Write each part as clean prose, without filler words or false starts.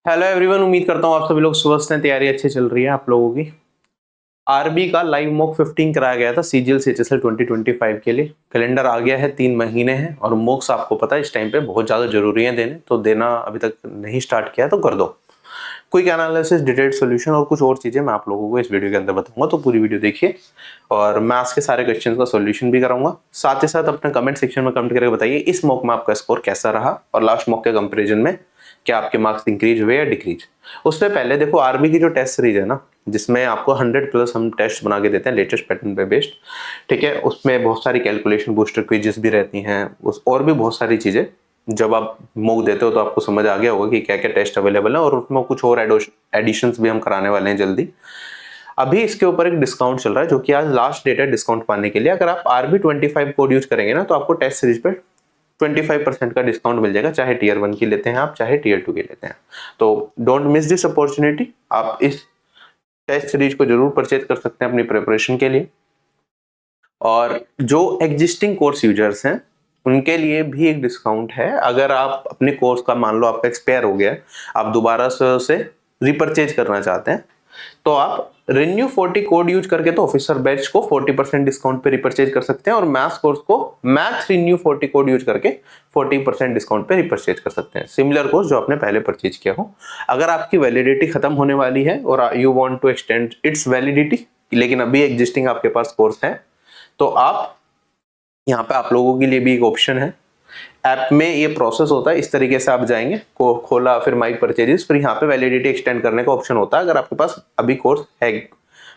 Hello everyone, उम्मीद करता हूँ आप सभी लोग स्वस्थ हैं। तैयारी अच्छी चल रही है आप लोगों की। आरबी का लाइव मॉक 15 कराया गया था सीजीएल सीएचएसएल 2025 के लिए। कैलेंडर आ गया है, 3 महीने हैं और मॉक्स आपको पता है इस टाइम पे बहुत ज़्यादा जरूरी है देने, तो देना अभी तक नहीं स्टार्ट किया तो कर दो। क्विक एनालिसिस, डिटेल्ड सोल्यूशन और कुछ और चीज़ें मैं आप लोगों को इस वीडियो के अंदर बताऊंगा, तो पूरी वीडियो देखिए। और मैं आज के सारे क्वेश्चन का सोल्यूशन भी कराऊंगा। साथ ही साथ अपने कमेंट सेक्शन में कमेंट करके बताइए इस मॉक में आपका स्कोर कैसा रहा और लास्ट मॉक के कंपेरिजन में क्या आपके मार्क्स इंक्रीज हुए या डिक्रीज। उससे पहले देखो, आरबी की जो टेस्ट सीरीज है ना, जिसमें आपको 100+ हम टेस्ट बना के देते हैं लेटेस्ट पैटर्न पे बेस्ड, ठीक है। उसमें बहुत सारी कैलकुलेशन बूस्टर क्विजेस भी रहती हैं, और भी बहुत सारी चीजें। जब आप मॉक देते हो तो आपको समझ आ गया होगा कि क्या क्या टेस्ट अवेलेबल है, और उसमें कुछ और एडिशंस भी हम कराने वाले हैं जल्दी। अभी इसके ऊपर एक डिस्काउंट चल रहा है, जो कि आज लास्ट डेट है डिस्काउंट पाने के लिए। अगर आप RB25 कोड यूज करेंगे ना, तो आपको टेस्ट सीरीज पर 25% का डिस्काउंट मिल जाएगा, चाहे Tier 1 की लेते हैं आप, चाहे Tier 2 की लेते हैं। तो डोंट मिस दिस अपॉर्चुनिटी। आप इस टेस्ट सीरीज को जरूर परचेज कर सकते हैं अपनी प्रिपरेशन के लिए। और जो एग्जिस्टिंग कोर्स यूजर्स हैं उनके लिए भी एक डिस्काउंट है। अगर आप अपने कोर्स का, मान लो आपका एक्सपायर हो गया है, आप दोबारा से रिपर्चेज करना चाहते हैं, तो आप Renew 40 कोड यूज करके तो ऑफिसर बैच को 40% डिस्काउंट पे रिपर्चेज कर सकते हैं, और मैथ्स कोर्स को मैथ Renew 40 कोड यूज करके 40% डिस्काउंट पे रिपर्चेज कर सकते हैं। सिमिलर कोर्स जो आपने पहले परचेज किया हो। अगर आपकी वैलिडिटी खत्म होने वाली है और you want to extend its validity, लेकिन अभी एग्जिस्टिंग आपके पास कोर्स है, तो आप यहाँ पे आप लोगों के लिए भी एक ऑप्शन है। ऐप में ये प्रोसेस होता है, इस तरीके से आप जाएंगे, को खोला, फिर माई परचेजेस, फिर यहाँ पे वैलिडिटी एक्सटेंड करने का ऑप्शन होता है। अगर आपके पास अभी कोर्स है,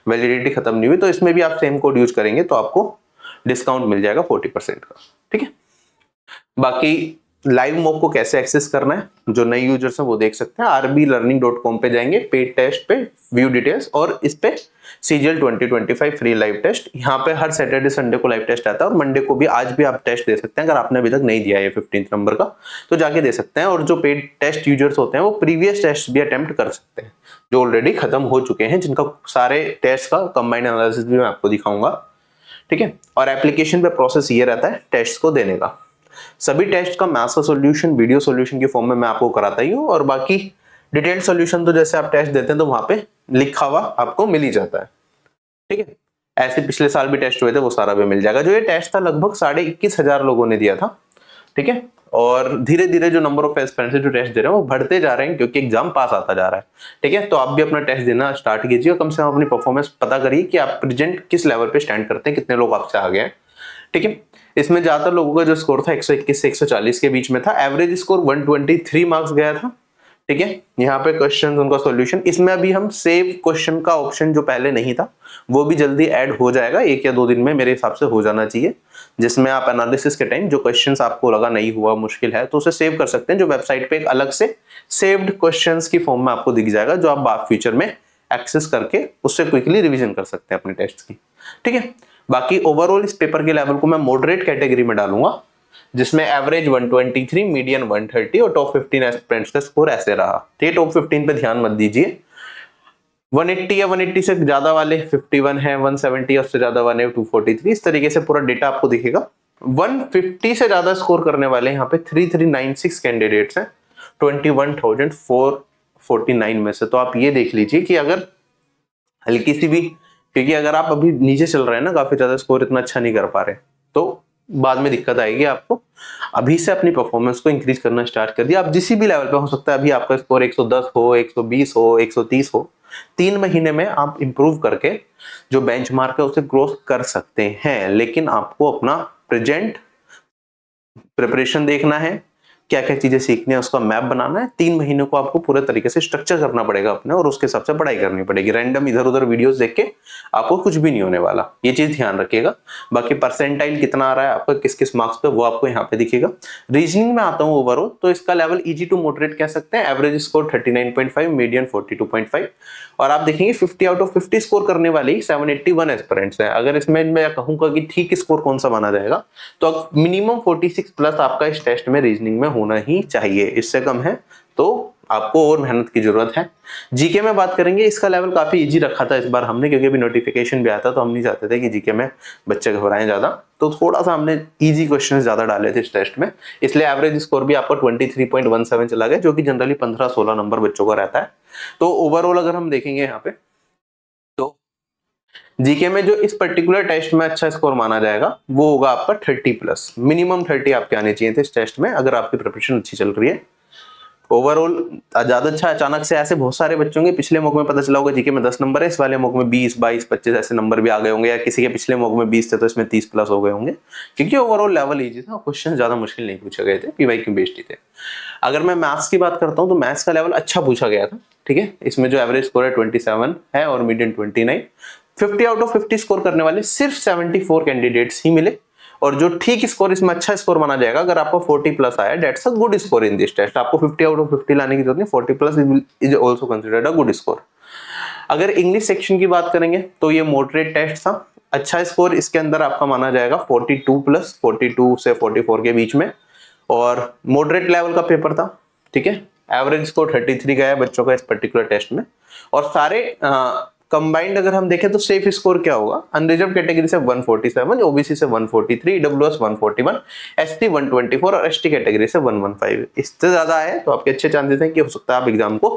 वैलिडिटी खत्म नहीं हुई, तो इसमें भी आप सेम कोड यूज करेंगे तो आपको डिस्काउंट मिल जाएगा 40% का, ठीक है। बाकी लाइव मॉक को कैसे एक्सेस करना है, जो नए यूजर्स हैं वो देख सकते हैं। rblearning.com पे जाएंगे, पेड टेस्ट पे व्यू डिटेल्स, और इस पे सीजीएल 2025 फ्री लाइव टेस्ट। यहाँ पे हर सैटरडे संडे को लाइव टेस्ट आता है, और मंडे को भी, आज भी आप टेस्ट दे सकते हैं। अगर आपने अभी तक नहीं दिया है 15 नंबर का, तो जाके दे सकते हैं। और जो पेड टेस्ट यूजर्स होते हैं वो प्रीवियस टेस्ट भी अटेम्प्ट कर सकते हैं, जो ऑलरेडी खत्म हो चुके हैं, जिनका सारे टेस्ट का कंबाइंड एनालिसिस भी मैं आपको दिखाऊंगा, ठीक है। और एप्लीकेशन पे प्रोसेस ये रहता है टेस्ट को देने का। सभी टेस्ट का मैथ्स का सॉल्यूशन वीडियो सॉल्यूशन के फॉर्म में मैं आपको कराता ही हूँ, और बाकी डिटेल्ड सॉल्यूशन तो जैसे आप टेस्ट देते हैं तो वहां पे लिखा हुआ आपको मिल ही जाता है, ठीक है। ऐसे पिछले साल भी टेस्ट हुए थे, वो सारा भी मिल जाएगा। जो ये टेस्ट था लगभग 21,500 लोगों ने दिया था, ठीक है। और धीरे धीरे जो नंबर ऑफ एस्पिरेंट्स जो टेस्ट दे रहे हैं वो बढ़ते जा रहे हैं, क्योंकि एग्जाम पास आता जा रहा है, ठीक है। तो आप भी अपना टेस्ट देना स्टार्ट कीजिए, कम से कम अपनी परफॉर्मेंस पता करिए कि आप प्रेजेंट किस लेवल पे स्टैंड करते हैं, कितने लोग आपसे आगे हैं, ठीक है। इसमें ज्यादातर लोगों का जो स्कोर था 121 से 140 के बीच में था। एवरेज स्कोर 123 मार्क्स गया था, ठीक है। यहाँ पे क्वेश्चन, उनका सॉल्यूशन, इसमें अभी हम सेव क्वेश्चन का ऑप्शन जो पहले नहीं था वो भी जल्दी ऐड हो जाएगा, 1 या 2 दिन में मेरे हिसाब से हो जाना चाहिए, जिसमें आप एनालिसिस के टाइम जो क्वेश्चंस आपको लगा नहीं हुआ, मुश्किल है, तो उसे सेव कर सकते हैं। जो वेबसाइट पे एक अलग से सेव्ड क्वेश्चंस की फॉर्म में आपको दिख जाएगा, जो आप फ्यूचर में एक्सेस करके उससे क्विकली रिविजन कर सकते हैं अपने टेस्ट की, ठीक है। बाकी ओवरऑल इस पेपर के लेवल को मैं मॉडरेट कैटेगरी में डालूंगा, जिसमें एवरेज 123, मीडियन 130 और टॉप 15 एस्पिरेंट्स का स्कोर ऐसे रहा, ठीक है। टॉप 15 पे ध्यान मत दीजिए। 180 या 180 से ज्यादा वाले 51 है, 170 और उससे ज्यादा वाले 243, इस तरीके से पूरा डेटा आपको दिखेगा। 150 से ज्यादा स्कोर करने वाले यहाँ पे 3396 कैंडिडेट्स हैं 21,449 में से। तो आप ये देख लीजिए कि अगर हल्की सी भी, क्योंकि अगर आप अभी नीचे चल रहे हैं ना, काफी ज्यादा स्कोर इतना अच्छा नहीं कर पा रहे, तो बाद में दिक्कत आएगी आपको। अभी से अपनी परफॉर्मेंस को इंक्रीज करना स्टार्ट कर दिया। आप जिस भी लेवल पे, हो सकता है अभी आपका स्कोर 110 हो, 120 हो, 130 हो, 3 महीने में आप इंप्रूव करके जो बेंचमार्क है उसे क्रॉस कर सकते हैं। लेकिन आपको अपना प्रेजेंट प्रिपरेशन देखना है, क्या क्या चीजें सीखनी है, उसका मैप बनाना है। 3 महीने को आपको पूरे तरीके से स्ट्रक्चर करना पड़ेगा अपने, और उसके हिसाब से पढ़ाई करनी पड़ेगी। रैंडम इधर उधर वीडियोस देख के आपको कुछ भी नहीं होने वाला, ये चीज ध्यान रखिएगा। बाकी परसेंटाइल कितना आ रहा है आपका, किस किस मार्क्स पे, वो आपको यहाँ पे दिखेगा। रीजनिंग में आता हूँ ओवरऑल, तो इसका लेवल इजी टू मॉडरेट कह सकते हैं। एवरेज स्कोर 39.5, मीडियन 42.5, और आप देखेंगे 50 आउट ऑफ 50 स्कोर करने वाले 781 एस्पिरेंट्स हैं। अगर इसमें मैं कहूंगा कि ठीक स्कोर कौन सा माना जाएगा, तो मिनिमम 46 प्लस आपका इस टेस्ट में रीजनिंग में होना ही चाहिए। इससे कम है तो आपको और मेहनत की जरूरत है। जीके में बात करेंगे, इसका लेवल काफी इजी रखा था इस बार हमने, क्योंकि अभी नोटिफिकेशन भी आता तो हम नहीं चाहते थे कि जीके में बच्चे घबराएं ज्यादा, तो थोड़ा सा हमने इजी क्वेश्चन ज्यादा डाले थे इस टेस्ट में, इसलिए एवरेज स्कोर भी आपका 23.17 चला गया, जो कि जनरली 15-16 नंबर बच्चों का रहता है। तो ओवरऑल अगर हम देखेंगे यहाँ पे, तो जीके में जो इस पर्टिकुलर टेस्ट में अच्छा स्कोर माना जाएगा वो होगा आपका 30+, मिनिमम 30 आपके आने चाहिए थे इस टेस्ट में, अगर आपकी प्रिपरेशन अच्छी चल रही है। ओवरऑल ज्यादा अच्छा अचानक से ऐसे बहुत सारे बच्चों के पिछले मॉक में पता चला होगा जीके में 10 नंबर है, इस वाले मॉक में 20, 22, 25 ऐसे नंबर भी आ गए होंगे, या किसी के पिछले मॉक में 20 थे तो इसमें 30+ हो गए होंगे, क्योंकि ओवरऑल लेवल इजी था, क्वेश्चन ज्यादा मुश्किल नहीं पूछे गए थे, पीवाईक्यू बेस्ड ही थे। अगर मैं मैथ्स की बात करता हूँ तो मैथ्स का लेवल अच्छा पूछा गया था, ठीक है। इसमें जो एवरेज स्कोर है 27 है और मीडियन 29। 50 आउट ऑफ 50 स्कोर करने वाले सिर्फ 74 कैंडिडेट्स ही मिले, और जो ठीक स्कोर इसमें अच्छा स्कोर माना जाएगा, अगर आपको 40+ आया, that's a good score in this test. आपको 50 आउट ऑफ 50 लाने की जरूरत नहीं, 40+ is also considered a good score. अगर इंग्लिश सेक्शन की बात करेंगे तो ये मॉडरेट टेस्ट था, अच्छा स्कोर इसके अंदर आपका माना जाएगा 42+, 42 से 44 के बीच में, और मॉडरेट लेवल का पेपर था, ठीक है। एवरेज स्कोर 33 का है बच्चों का इस पर्टिकुलर टेस्ट में, और सारे कंबाइंड अगर हम देखें तो सेफ स्कोर क्या होगा, अनरिजर्व कैटेगरी से 147, ओबीसी से 143, ईडब्ल्यूएस 141, एसटी 124 और एसटी कैटेगरी से 115। इससे ज्यादा है तो आपके अच्छे चांसेस हैं कि हो सकता है आप एग्जाम को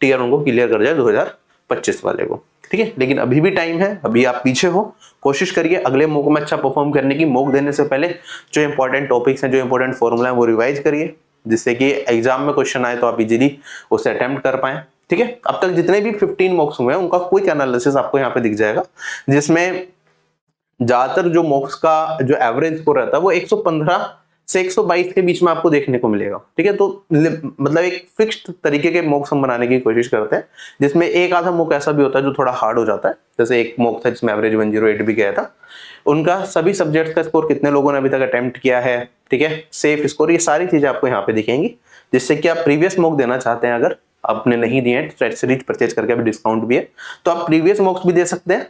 टीयर 1 को क्लियर कर जाए 2025 वाले को, ठीक है। लेकिन अभी भी टाइम है, अभी आप पीछे हो, कोशिश करिए अगले मॉक में अच्छा परफॉर्म करने की। मॉक देने से पहले जो इंपॉर्टेंट टॉपिक्स हैं, जो इंपॉर्टेंट फॉर्मूला है वो रिवाइज करिए, जिससे कि एग्जाम में क्वेश्चन आए तो आप इजीली उसे अटेम्प्ट कर पाए, ठीक है। अब तक जितने भी 15 मॉक्स हुए हैं उनका क्विक एनालिसिस आपको यहाँ पे दिख जाएगा, जिसमें ज्यादातर जो मॉक्स का जो एवरेज स्कोर रहता है वो 115 से 122 के बीच में आपको देखने को मिलेगा, ठीक है। तो मतलब एक फिक्स्ड तरीके के मॉक्स हम बनाने की कोशिश करते हैं, जिसमें एक आधा मॉक ऐसा भी होता है जो थोड़ा हार्ड हो जाता है, जैसे एक मॉक था जिसमें एवरेज 108 भी गया था। उनका सभी सब्जेक्ट्स का स्कोर कितने लोगों ने अभी तक अटेम्प्ट किया है, ठीक है, सेफ स्कोर, ये सारी चीजें आपको यहाँ पे दिखेंगी, जिससे कि आप प्रीवियस मॉक देना चाहते हैं, अगर आपने नहीं दिए हैं टेस्ट सीरीज परचेज करके, अभी डिस्काउंट भी है, तो आप प्रीवियस मॉक्स भी दे सकते हैं।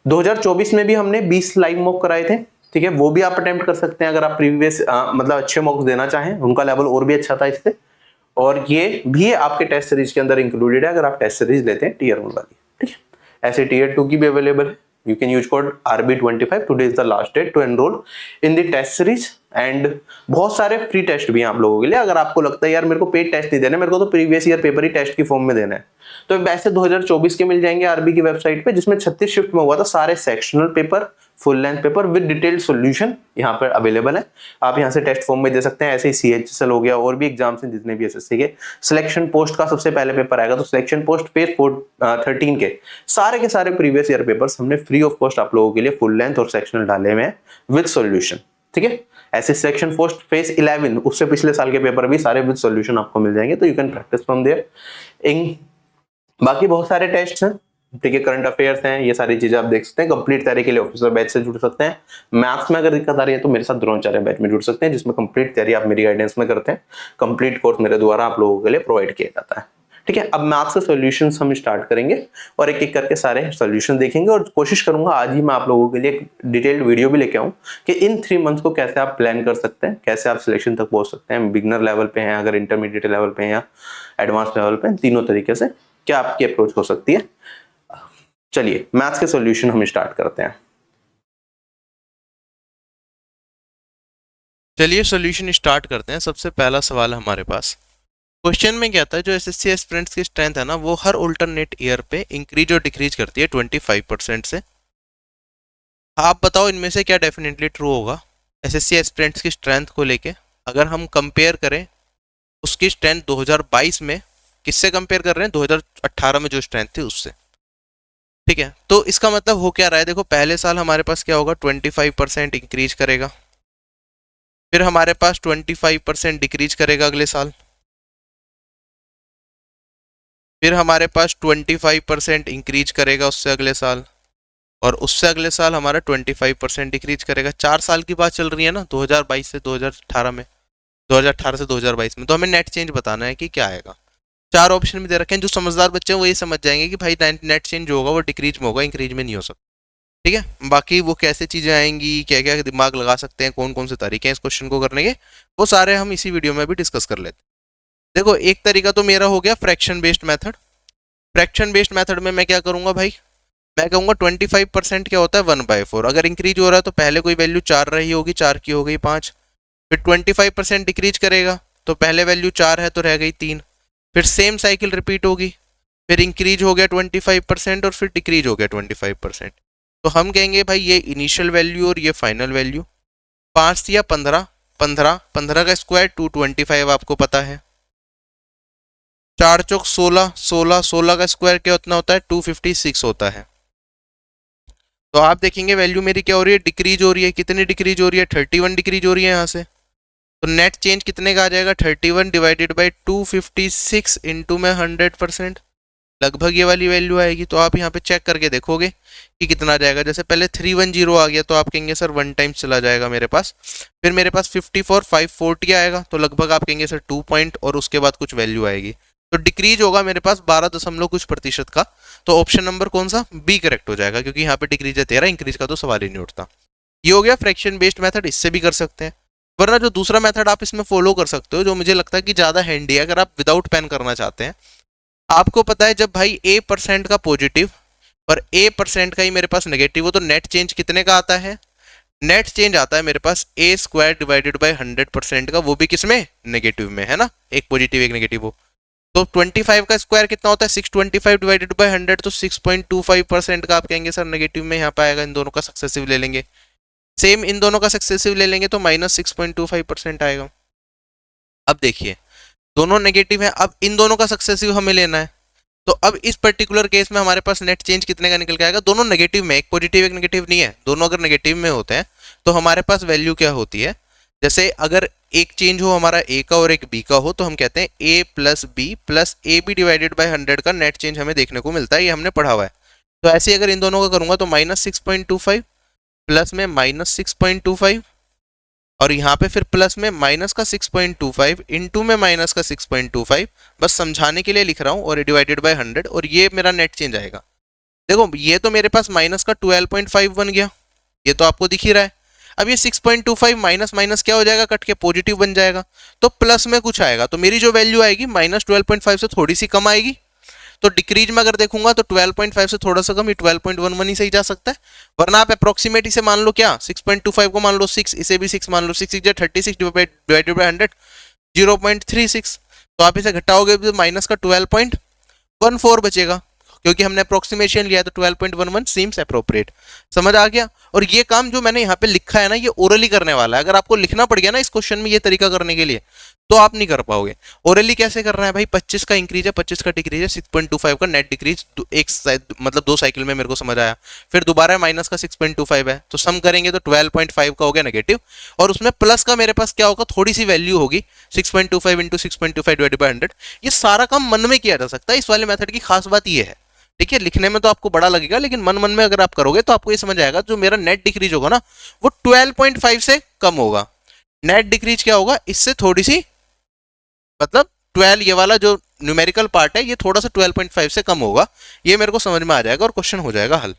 2024 में भी हमने 20 लाइव मॉक कराए थे, ठीक है, वो भी आप अटेम्प्ट कर सकते हैं अगर आप प्रीवियस मतलब अच्छे मॉक्स देना चाहें, उनका लेवल और भी अच्छा था इससे, और ये भी आपके टेस्ट सीरीज के अंदर इंक्लूडेड है अगर आप टेस्ट सीरीज लेते हैं टीयर 1 वाली, ठीक है। ऐसे टीयर 2 की भी अवेलेबल है, you can use code RB25, today is the last date to enroll in the test series, and बहुत सारे फ्री टेस्ट भी हैं आप लोगों के लिए। अगर आपको लगता है यार मेरे को पेड टेस्ट नहीं देना, मेरे को तो प्रीवियस ईयर पेपर ही टेस्ट की फॉर्म में देना है, तो वैसे 2024 के मिल जाएंगे आरबी की वेबसाइट पे, जिसमें 36 शिफ्ट में हुआ था, सारे sectional paper, full length paper with detailed solution यहाँ पर अवेलेबल है। आप यहाँ से टेस्ट फॉर्म में दे सकते हैं, ऐसे ही CHSL हो गया, और भी एग्जाम्स हैं जितने भी SSC के। सिलेक्शन पोस्ट का सबसे पहले पेपर आएगा, तो सिलेक्शन पोस्ट फेज 13 के सारे प्रीवियस ईयर पेपर्स हमने फ्री ऑफ कॉस्ट आप लोगों के लिए फुल लेंथ और सेक्शनल डाले हुए हैं विद सॉल्यूशन, ठीक है। ऐसे सिलेक्शन पोस्ट फेज 11 उससे पिछले साल के पेपर भी सारे विद सॉल्यूशन आपको मिल जाएंगे, तो you can practise from there. बाकी बहुत सारे टेस्ट हैं, ठीक है, करंट अफेयर्स हैं, ये सारी चीजें आप देख सकते हैं। कंप्लीट तैयारी के लिए ऑफिसर बैच से जुड़ सकते हैं। मैथ्स में अगर दिक्कत आ रही है तो मेरे साथ द्रोणाचार्य बैच में जुड़ सकते हैं, जिसमें कंप्लीट तैयारी आप मेरी गाइडेंस में करते हैं। कंप्लीट कोर्स मेरे द्वारा आप लोगों के लिए प्रोवाइड किया जाता है, ठीक है। अब मैथ्स के सॉल्यूशंस हम स्टार्ट करेंगे और एक एक करके सारे सॉल्यूशन देखेंगे, और कोशिश करूंगा आज ही मैं आप लोगों के लिए एक डिटेल्ड वीडियो भी लेके आऊं कि इन 3 मंथ्स को कैसे आप प्लान कर सकते हैं, कैसे आप सिलेक्शन तक पहुंच सकते हैं, बिगिनर लेवल पे हैं, अगर इंटरमीडिएट लेवल पे हैं या एडवांस लेवल पे, तीनों तरीके से क्या आपकी अप्रोच हो सकती है। चलिए मैथ्स के सॉल्यूशन हम स्टार्ट करते हैं। चलिए सॉल्यूशन स्टार्ट करते हैं। सबसे पहला सवाल हमारे पास क्वेश्चन में क्या था, जो एसएससी एस्पिरेंट्स की स्ट्रेंथ है ना, वो हर अल्टरनेट ईयर पे इंक्रीज और डिक्रीज करती है 25% से। आप बताओ इनमें से क्या डेफिनेटली ट्रू होगा एसएससी एस्पिरेंट्स की स्ट्रेंथ को लेके। अगर हम कंपेयर करें उसकी स्ट्रेंथ 2022 में, किससे कंपेयर कर रहे हैं, 2018 में जो स्ट्रेंथ थी उससे, ठीक है। तो इसका मतलब हो क्या रहा है, देखो पहले साल हमारे पास क्या होगा, 25% इंक्रीज करेगा, फिर हमारे पास 25% डिक्रीज करेगा अगले साल, फिर हमारे पास 25% इंक्रीज करेगा उससे अगले साल, और उससे अगले साल हमारा 25% डिक्रीज करेगा। 4 साल की बात चल रही है ना, 2022 से 2018 में, 2018 से 2022 में। तो हमें नेट चेंज बताना है कि क्या आएगा। 4 ऑप्शन में दे रखे हैं, जो समझदार बच्चे हैं वो ये समझ जाएंगे कि भाई नेट चेंज जो होगा वो डिक्रीज में होगा, इंक्रीज में नहीं हो सकता, ठीक है। बाकी वो कैसे चीजें आएंगी, क्या क्या दिमाग लगा सकते हैं, कौन कौन से तरीके हैं इस क्वेश्चन को करने के, वो सारे हम इसी वीडियो में भी डिस्कस कर लेते हैं। देखो एक तरीका तो मेरा हो गया fraction based method. Fraction based method में मैं क्या करूंगा भाई, मैं कहूंगा 25% क्या होता है 1/4। अगर इंक्रीज हो रहा है तो पहले कोई वैल्यू 4 रही होगी, 4 की हो गई 5, फिर 25% डिक्रीज करेगा तो पहले वैल्यू 4 है तो रह गई 3, फिर सेम साइकिल रिपीट होगी, फिर इंक्रीज हो गया 25% और फिर डिक्रीज हो गया 25%। तो हम कहेंगे भाई ये इनिशियल वैल्यू और ये फाइनल वैल्यू। 5 या 15, 15, 15 का स्क्वायर 225 आपको पता है। 4 चौक 16, 16, 16 का स्क्वायर क्या उतना होता है 256 होता है। तो आप देखेंगे वैल्यू मेरी क्या हो रही है, डिक्रीज हो रही है। कितनी डिक्रीज हो रही है, 31 डिक्रीज हो रही है यहाँ से। तो नेट चेंज कितने का आ जाएगा, 31 डिवाइडेड बाई 256 इंटू में 100%, लगभग ये वाली वैल्यू आएगी। तो आप यहाँ पे चेक करके देखोगे कि कितना आ जाएगा। जैसे पहले 310 आ गया तो आप कहेंगे सर 1 टाइम्स चला जाएगा मेरे पास, फिर मेरे पास 54 540 आएगा तो लगभग आप कहेंगे सर 2 पॉइंट और उसके बाद कुछ वैल्यू आएगी। तो डिक्रीज होगा मेरे पास 12 दशमलव कुछ प्रतिशत का। तो ऑप्शन नंबर कौन सा, बी करेक्ट हो जाएगा, क्योंकि यहाँ पे डिक्रीज है 13, इंक्रीज का तो सवाल ही नहीं उठता। ये हो गया फ्रैक्शन बेस्ड मेथड, इससे भी कर सकते हैं। वरना जो दूसरा मेथड आप इसमें फॉलो कर सकते हो, जो मुझे लगता है कि ज्यादा हैंडी है, अगर आप विदाउट पेन करना चाहते हैं। आपको पता है जब भाई a% का पॉजिटिव और a% का ही मेरे पास नेगेटिव हो तो नेट चेंज कितने का आता है, नेट चेंज आता है मेरे पास a² डिवाइडेड बाई 100% का, वो भी किसमें, नेगेटिव में, है ना, एक पॉजिटिव एक नेगेटिव हो। तो 25 का स्क्वायर कितना होता है 625 डिवाइडेड बाई 100, तो 6.25% का आप कहेंगे सर नेगेटिव में यहाँ पे आएगा। इन दोनों का सक्सेसिव ले लेंगे, सेम इन दोनों का सक्सेसिव ले लेंगे तो -6.25% आएगा। अब देखिए दोनों नेगेटिव है, अब इन दोनों का सक्सेसिव हमें लेना है। तो अब इस पर्टिकुलर केस में हमारे पास नेट चेंज कितने का निकल के आएगा, दोनों नेगेटिव में, एक पॉजिटिव एक नेगेटिव नहीं है, दोनों अगर नेगेटिव में होते हैं तो हमारे पास वैल्यू क्या होती है, जैसे अगर एक चेंज हो हमारा ए का और एक बी का हो तो हम कहते हैं A plus A B divided by 100 का नेट चेंज हमें देखने को मिलता है, ये हमने पढ़ा हुआ है। तो ऐसे ही अगर इन दोनों का करूंगा तो -6.25 प्लस में -6.25 और यहाँ पे फिर प्लस में माइनस का 6.25 इंटू में माइनस का 6.25, बस समझाने के लिए लिख रहा हूँ, और डिवाइडेड बाय 100, और ये मेरा नेट चेंज आएगा। देखो ये तो मेरे पास माइनस का 12.5 बन गया, ये तो आपको दिख ही रहा है। अब ये 6.25 माइनस माइनस क्या हो जाएगा, कट के पॉजिटिव बन जाएगा, तो प्लस में कुछ आएगा, तो मेरी जो वैल्यू आएगी -12.5 से थोड़ी सी कम आएगी। तो डिक्रीज में अगर देखूंगा तो 12.5 से थोड़ा सा कम, ये 12.11 ही सही जा सकता है। वरना आप अप्रोक्सीमेट इसे मान लो क्या, 6.25 को मान लो 6, इसे भी 6 मान लो, 6 6 36 डिवाइडेड बाय 100 0.36। तो आप इसे घटाओगे तो माइनस का 12.14 बचेगा, क्योंकि हमने अप्रोक्सीमेशन लिया है तो 12.11 सीम्स अप्रोप्रिएट। समझ आ गया। और ये काम जो मैंने यहाँ पे लिखा है ना, ये ओरली करने वाला है। अगर आपको लिखना पड़ गया ना इस क्वेश्चन में ये तरीका करने के लिए तो आप नहीं कर पाओगे। ओरली कैसे करना है भाई, 25 का इंक्रीज है 25 का डिक्रीज है, 6.25 का नेट डिक्रीज, एक मतलब 2 साइकिल में मेरे को समझ आया। फिर दोबारा माइनस का 6.25 है तो सम करेंगे तो 12.5 का हो गया नेगेटिव, और उसमें प्लस का मेरे पास क्या होगा, थोड़ी सी वैल्यू होगी 6.25 इंटू 6.25 डिवाइडेड बाय 100। ये सारा काम मन में किया जा सकता है, इस वाले मेथड की खास बात ये है। ठीक है, लिखने में तो आपको बड़ा लगेगा, लेकिन मन मन में अगर आप करोगे तो आपको ये समझ आएगा जो मेरा नेट डिक्रीज होगा ना वो 12.5 से कम होगा। नेट डिक्रीज क्या होगा, इससे थोड़ी सी, मतलब 12, ये वाला जो न्यूमेरिकल पार्ट है ये थोड़ा सा 12.5 से कम होगा। ये मेरे को समझ में आ जाएगा और क्वेश्चन हो जाएगा हल।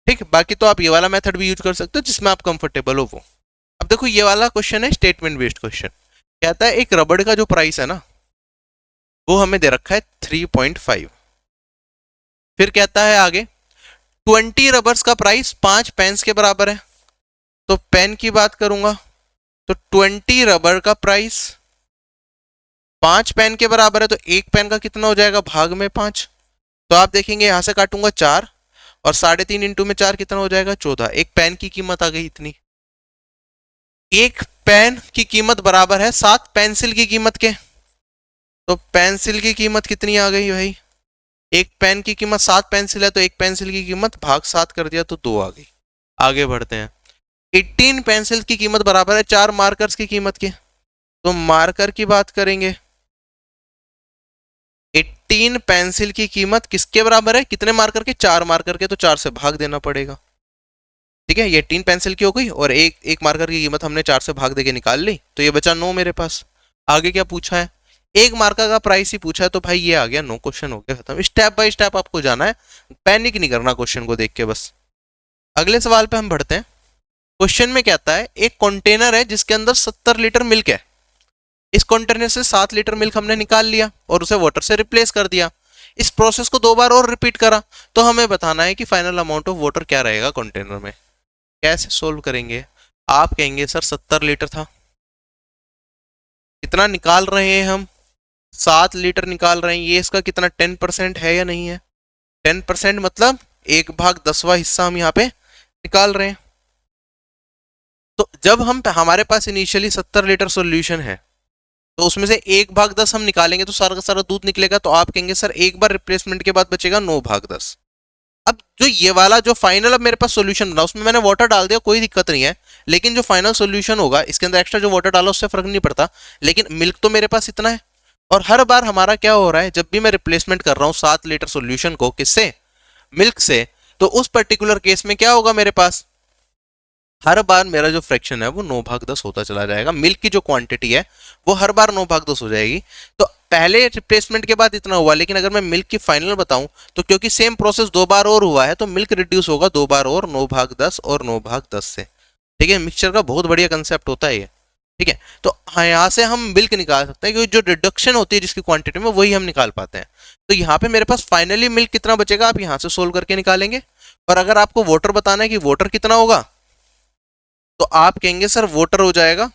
ठीक, बाकी तो आप ये वाला मेथड भी यूज कर सकते हो जिसमें आप कंफर्टेबल हो वो। अब देखो ये वाला क्वेश्चन है स्टेटमेंट बेस्ड क्वेश्चन। कहता है एक रबड़ का जो प्राइस है ना वो हमें दे रखा है 3.5। फिर कहता है आगे 20 रबर्स का प्राइस 5 पेन्स के बराबर है। तो पेन की बात करूंगा तो 20 रबर का प्राइस 5 पेन के बराबर है, तो एक पेन का कितना हो जाएगा, भाग में 5। तो आप देखेंगे यहां से काटूंगा 4 और 3.5 इंटू में 4 कितना हो जाएगा, 14। एक पेन की कीमत आ गई इतनी। एक पेन की कीमत बराबर है 7 पेंसिल की कीमत के। तो पेंसिल की कीमत कितनी आ गई भाई, एक पेन की कीमत 7 पेंसिल है तो एक पेंसिल की कीमत भाग 7 कर दिया तो 2 आ गई। आगे बढ़ते हैं। 18 पेंसिल की कीमत बराबर है 4 मार्कर्स की कीमत के। तो मार्कर की बात करेंगे, 18 पेंसिल की कीमत किसके बराबर है, कितने मार्कर के, 4 मार्कर के, तो 4 से भाग देना पड़ेगा। ठीक है, ये 18 पेंसिल की हो गई और एक मार्कर की कीमत हमने 4 से भाग देके निकाल ली, तो ये बचा 9 मेरे पास। आगे क्या पूछा है, एक मार्कर का प्राइस ही पूछा है, तो भाई ये आ गया 9, क्वेश्चन हो गया खत्म। स्टेप बाय स्टेप आपको जाना है, पैनिक नहीं करना क्वेश्चन को देख के बस। अगले सवाल पे हम बढ़ते हैं। क्वेश्चन में कहता है एक कंटेनर है जिसके अंदर 70 लीटर मिल्क है। इस कंटेनर से 7 लीटर मिल्क हमने निकाल लिया और उसे वाटर से रिप्लेस कर दिया। इस प्रोसेस को 2 बार और रिपीट करा, तो हमें बताना है कि फाइनल अमाउंट ऑफ वाटर क्या रहेगा कंटेनर में। कैसे सोल्व करेंगे? आप कहेंगे सर 70 लीटर था, कितना निकाल रहे हैं हम? 7 लीटर निकाल रहे हैं, ये इसका कितना 10% है या नहीं है? 10% मतलब 1/10वां हिस्सा हम यहाँ पे निकाल रहे हैं। तो जब हमारे पास इनिशियली 70 लीटर सोल्यूशन है, तो उसमें से 1/10 हम निकालेंगे तो सारा का सारा दूध निकलेगा। तो आप कहेंगे सर एक बार रिप्लेसमेंट के बाद बचेगा 9/10। अब जो ये वाला जो फाइनल अब मेरे पास सोल्यूशन बना, उसमें मैंने वाटर डाल दिया, कोई दिक्कत नहीं है, लेकिन जो फाइनल सोल्यूशन होगा इसके अंदर एक्स्ट्रा जो वाटर डाला उससे फर्क नहीं पड़ता, लेकिन मिल्क तो मेरे पास इतना है। और हर बार हमारा क्या हो रहा है, जब भी मैं रिप्लेसमेंट कर रहा हूँ 7 लीटर सोल्यूशन को, किससे? मिल्क से, तो उस पर्टिकुलर केस में क्या होगा मेरे पास, हर बार मेरा जो फ्रैक्शन है वो 9/10 होता चला जाएगा। मिल्क की जो क्वांटिटी है वो हर बार 9/10 हो जाएगी। तो पहले रिप्लेसमेंट के बाद इतना हुआ, लेकिन अगर मैं मिल्क की फाइनल बताऊं तो क्योंकि सेम प्रोसेस 2 बार और हुआ है, तो मिल्क रिड्यूस होगा 2 बार और 9/10 और 9/10 से। ठीक है, मिक्सचर का बहुत बढ़िया कंसेप्ट होता है ये। ठीक है, तो हाँ, यहाँ से हम मिल्क निकाल सकते हैं, क्योंकि जो रिडक्शन होती है जिसकी क्वांटिटी में, वही हम निकाल पाते हैं। तो यहाँ पे मेरे पास फाइनली मिल्क कितना बचेगा, आप यहाँ से सोल्व करके निकालेंगे। और अगर आपको वाटर बताना है कि वाटर कितना होगा, तो आप कहेंगे सर वाटर हो जाएगा,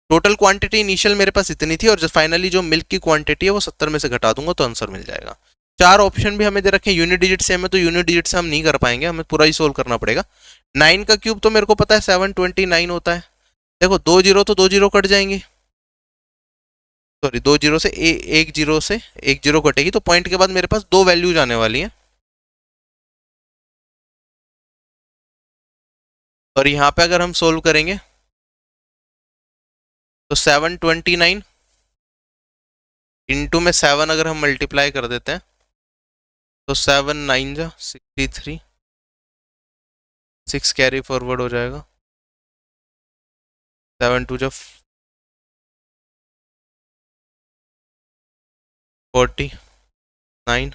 टोटल क्वांटिटी इनिशियल मेरे पास इतनी थी और जो फाइनली जो मिल्क की क्वांटिटी है वो 70 में से घटा दूंगा तो आंसर मिल जाएगा। 4 ऑप्शन भी हमें दे रखे हैं, यूनिट डिजिट सेम है तो यूनिट डिजिट से हम नहीं कर पाएंगे, हमें पूरा ही सोल्व करना पड़ेगा। 9 का क्यूब तो मेरे को पता है 729 होता है। देखो 2 जीरो तो 2 जीरो कट जाएंगे, सॉरी 2 जीरो से एक जीरो कटेगी, तो पॉइंट के बाद मेरे पास 2 वैल्यूज आने वाली हैं। और यहाँ पे अगर हम सोल्व करेंगे तो 729 इंटू में 7 अगर हम मल्टीप्लाई कर देते हैं तो 7 9 जा 63, 6 कैरी फॉरवर्ड हो जाएगा, 7 2 जा 49,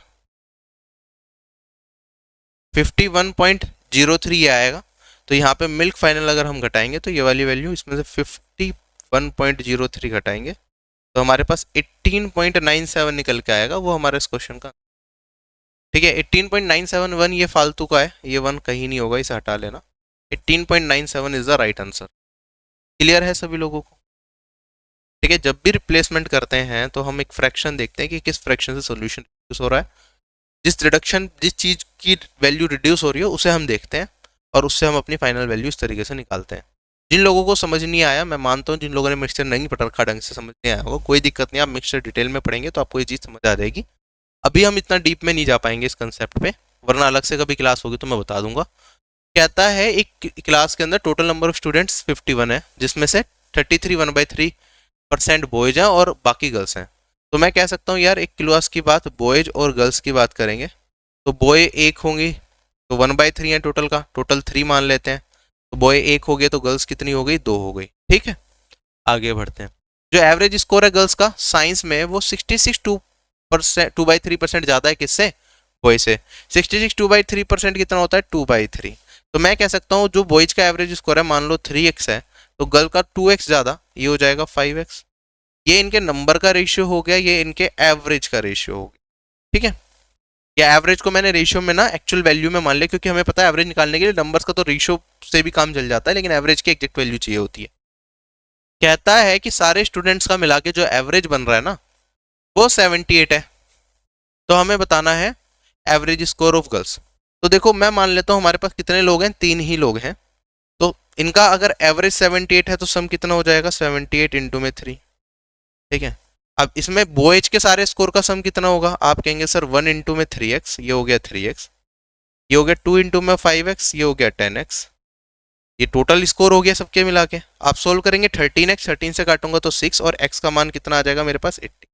51.03 आएगा। तो यहाँ पे मिल्क फाइनल अगर हम घटाएंगे तो ये वाली वैल्यू इसमें से 51.03 घटाएंगे तो हमारे पास 18.971 निकल के आएगा, वो हमारे इस क्वेश्चन का। ठीक है, 18.971 ये फालतू का है, ये 1 कहीं नहीं होगा, इसे हटा लेना। 18.97 is the right answer. Clear है सभी लोगों को? ठीक है, जब भी रिप्लेसमेंट करते हैं तो हम एक फ्रैक्शन देखते हैं कि किस फ्रैक्शन से सोल्यूशन रिड्यूस हो रहा है। जिस चीज की वैल्यू रिड्यूस हो रही है उसे हम देखते हैं और उससे हम अपनी फाइनल वैल्यू इस तरीके से निकालते हैं। जिन लोगों को समझ नहीं आया, मैं मानता हूँ जिन लोगों ने मिक्सचर नहीं पढ़ रखा ढंग से समझ नहीं आया होगा, कोई दिक्कत नहीं, आप मिक्सचर डिटेल में पढ़ेंगे तो आपको ये चीज़ समझ आ जाएगी। अभी हम इतना डीप में नहीं जा पाएंगे इस कंसेप्ट पे, वरना अलग से कभी क्लास होगी तो मैं बता दूंगा। कहता है एक क्लास के अंदर टोटल नंबर ऑफ स्टूडेंट्स 51 है, जिसमें से 33 1/3% बॉयज हैं और बाकी गर्ल्स हैं। तो मैं कह सकता हूँ यार एक क्लास की बात बॉयज और गर्ल्स की बात करेंगे तो बॉय 1 होंगी, तो 1/3 है टोटल का, टोटल 3 मान लेते हैं। तो बॉय 1 हो गए तो गर्ल्स कितनी हो गई, 2 हो गई। ठीक है, आगे बढ़ते हैं। जो एवरेज स्कोर है गर्ल्स का साइंस में वो 66 2/3% ज़्यादा है किससे, बॉय से। 66 2/3% कितना होता है, 2/3। तो मैं कह सकता हूँ जो बॉयज का एवरेज स्कोर है मान लो 3x है, तो गर्ल का 2x ज़्यादा, ये हो जाएगा 5x। ये इनके नंबर का रेशियो हो गया, ये इनके एवरेज का रेशियो हो गया। ठीक है, या एवरेज को मैंने रेशियो में ना एक्चुअल वैल्यू में मान लिया, क्योंकि हमें पता है एवरेज निकालने के लिए नंबर्स का तो रेशियो से भी काम चल जाता है, लेकिन एवरेज की एग्जैक्ट वैल्यू चाहिए होती है। कहता है कि सारे स्टूडेंट्स का मिला के जो एवरेज बन रहा है ना वो 78 है। तो हमें बताना है एवरेज स्कोर ऑफ गर्ल्स। तो देखो मैं मान लेता हूँ हमारे पास कितने लोग हैं, 3 ही लोग हैं, तो इनका अगर एवरेज 78 है तो सम कितना हो जाएगा, 78 इंटू में 3। ठीक है, अब इसमें बॉयज के सारे स्कोर का सम कितना होगा, आप कहेंगे सर 1 इंटू में 3x, ये हो गया 3x, ये हो गया 2 इंटू में 5x, ये हो गया 10x। ये टोटल स्कोर हो गया सबके मिला के। आप सोल्व करेंगे 13x, 13 से काटूंगा तो 6 और x का मान कितना आ जाएगा मेरे पास 18।